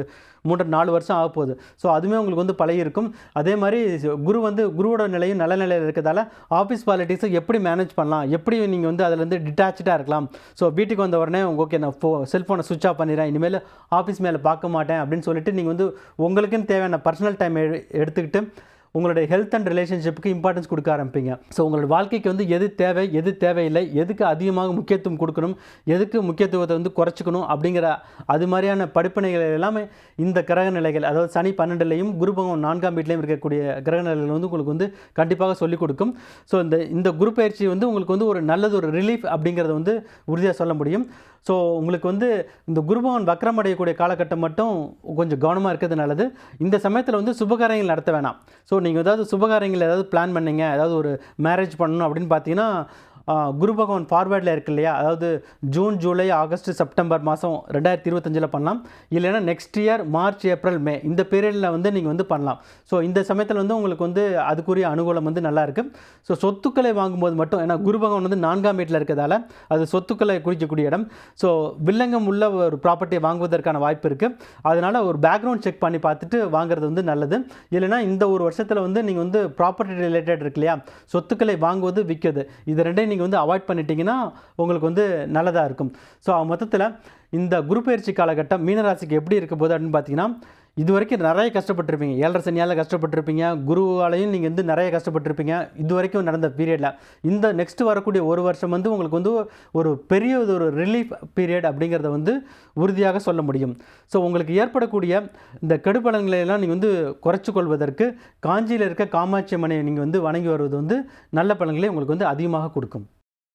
3-4 வருஷம் ஆக போகுது. ஸோ அதுவுமே உங்களுக்கு வந்து பழகிருக்கும். அதே மாதிரி குரு வந்து குருவோட நிலையும் நல்ல நிலையில் இருக்கிறதால ஆஃபீஸ் பாலிட்டிக்ஸை எப்படி மேனேஜ் பண்ணலாம், எப்படி நீங்கள் வந்து அதுலேருந்து டிட்டாச்சாக இருக்கலாம். ஸோ வீட்டுக்கு வந்த உடனே ஓகே நான் செல்ஃபோனை சுவிட்ச் ஆஃப் பண்ணிடுறேன், இனிமேல் ஆஃபீஸ் மேலே பார்க்க மாட்டேன் அப்படின்னு சொல்லிட்டு நீங்கள் வந்து உங்களுக்குன்னு தேவையான பர்சனல் டைம் எடுத்துக்கிட்டு உங்களுடைய ஹெல்த் அண்ட் ரிலேஷன்ஷிப்புக்கு இம்பார்ட்டன்ஸ் கொடுக்க ஆரம்பிப்பீங்க. ஸோ உங்களோட வாழ்க்கைக்கு வந்து எது தேவை, எது தேவையில்லை, எதுக்கு அதிகமாக முக்கியத்துவம் கொடுக்கணும், எதுக்கு முக்கியத்துவத்தை வந்து குறைச்சிக்கணும் அப்படிங்கிற அது மாதிரியான படிப்பினைகள் எல்லாமே இந்த கிரக நிலைகள், அதாவது சனி 12லையும் குரு பகவான் 4ஆம் வீட்லையும் இருக்கக்கூடிய கிரக நிலைகள் வந்து உங்களுக்கு வந்து கண்டிப்பாக சொல்லிக் கொடுக்கும். ஸோ இந்த குரு பயிற்சி வந்து உங்களுக்கு வந்து ஒரு நல்லது, ஒரு ரிலீஃப் அப்படிங்கிறத வந்து உறுதியாக சொல்ல முடியும். ஸோ உங்களுக்கு வந்து இந்த குருபவன் வக்ரம் அடையக்கூடிய காலகட்டம் மட்டும் கொஞ்சம் கவனமாக இருக்கிறது நல்லது. இந்த சமயத்தில் வந்து சுபகாரியங்கள் நடத்த வேணாம். ஸோ நீங்கள் ஏதாவது சுபகாரியங்கள் ஏதாவது பிளான் பண்ணீங்க, ஏதாவது ஒரு மேரேஜ் பண்ணணும் அப்படின்னு பார்த்தீங்கன்னா குரு பகவான் ஃபார்வேர்டில் இருக்கு இல்லையா, அதாவது ஜூன், ஜூலை, ஆகஸ்ட், செப்டம்பர் மாதம் 2025 பண்ணலாம். இல்லைன்னா நெக்ஸ்ட் இயர் மார்ச், ஏப்ரல், மே இந்த பீரியடில் வந்து நீங்கள் வந்து பண்ணலாம். ஸோ இந்த சமயத்தில் வந்து உங்களுக்கு வந்து அதுக்குரிய அனுகூலம் வந்து நல்லா இருக்குது. ஸோ சொத்துக்களை வாங்கும்போது மட்டும், ஏன்னா குரு பகவான் வந்து 4ஆம் வீட்டில் இருக்கிறதால அது சொத்துக்களை குறிக்கக்கூடிய இடம். ஸோ வில்லங்கம் உள்ள ஒரு ப்ராப்பர்ட்டியை வாங்குவதற்கான வாய்ப்பு இருக்குது. அதனால் ஒரு பேக்ரவுண்ட் செக் பண்ணி பார்த்துட்டு வாங்குறது வந்து நல்லது. இல்லைனா இந்த ஒரு வருஷத்தில் வந்து நீங்கள் வந்து ப்ராப்பர்ட்டி ரிலேட்டட் இருக்கு இல்லையா, சொத்துக்களை வாங்குவது, விற்கிறது, இது ரெண்டையும் நீங்கள் வந்து அவாய்ட் பண்ணிட்டீங்கன்னா உங்களுக்கு வந்து நல்லதாக இருக்கும். ஸோ மொத்தத்தில் இந்த குரு பயிற்சி காலகட்டம் மீனராசிக்கு எப்படி இருக்க போகுது அப்படின்னு பார்த்தீங்கன்னா, இது வரைக்கும் நிறைய கஷ்டப்பட்டுருப்பீங்க. 7.5 சனியால் கஷ்டப்பட்டுருப்பீங்க, குருவாலையும் நீங்கள் வந்து நிறைய கஷ்டப்பட்டுருப்பீங்க இது வரைக்கும் நடந்த பீரியடில். இந்த நெக்ஸ்ட் வரக்கூடிய ஒரு வருஷம் வந்து உங்களுக்கு வந்து ஒரு பெரிய ஒரு ரிலீஃப் பீரியட் அப்படிங்கிறத வந்து உறுதியாக சொல்ல முடியும். ஸோ உங்களுக்கு ஏற்படக்கூடிய இந்த கெடுபலன்களை எல்லாம் நீங்கள் வந்து குறைச்சி கொள்வதற்கு காஞ்சியில் இருக்க காமாட்சி அம்மனை நீங்கள் வந்து வணங்கி வருவது வந்து நல்ல பலன்களை உங்களுக்கு வந்து அதிகமாக கொடுக்கும்.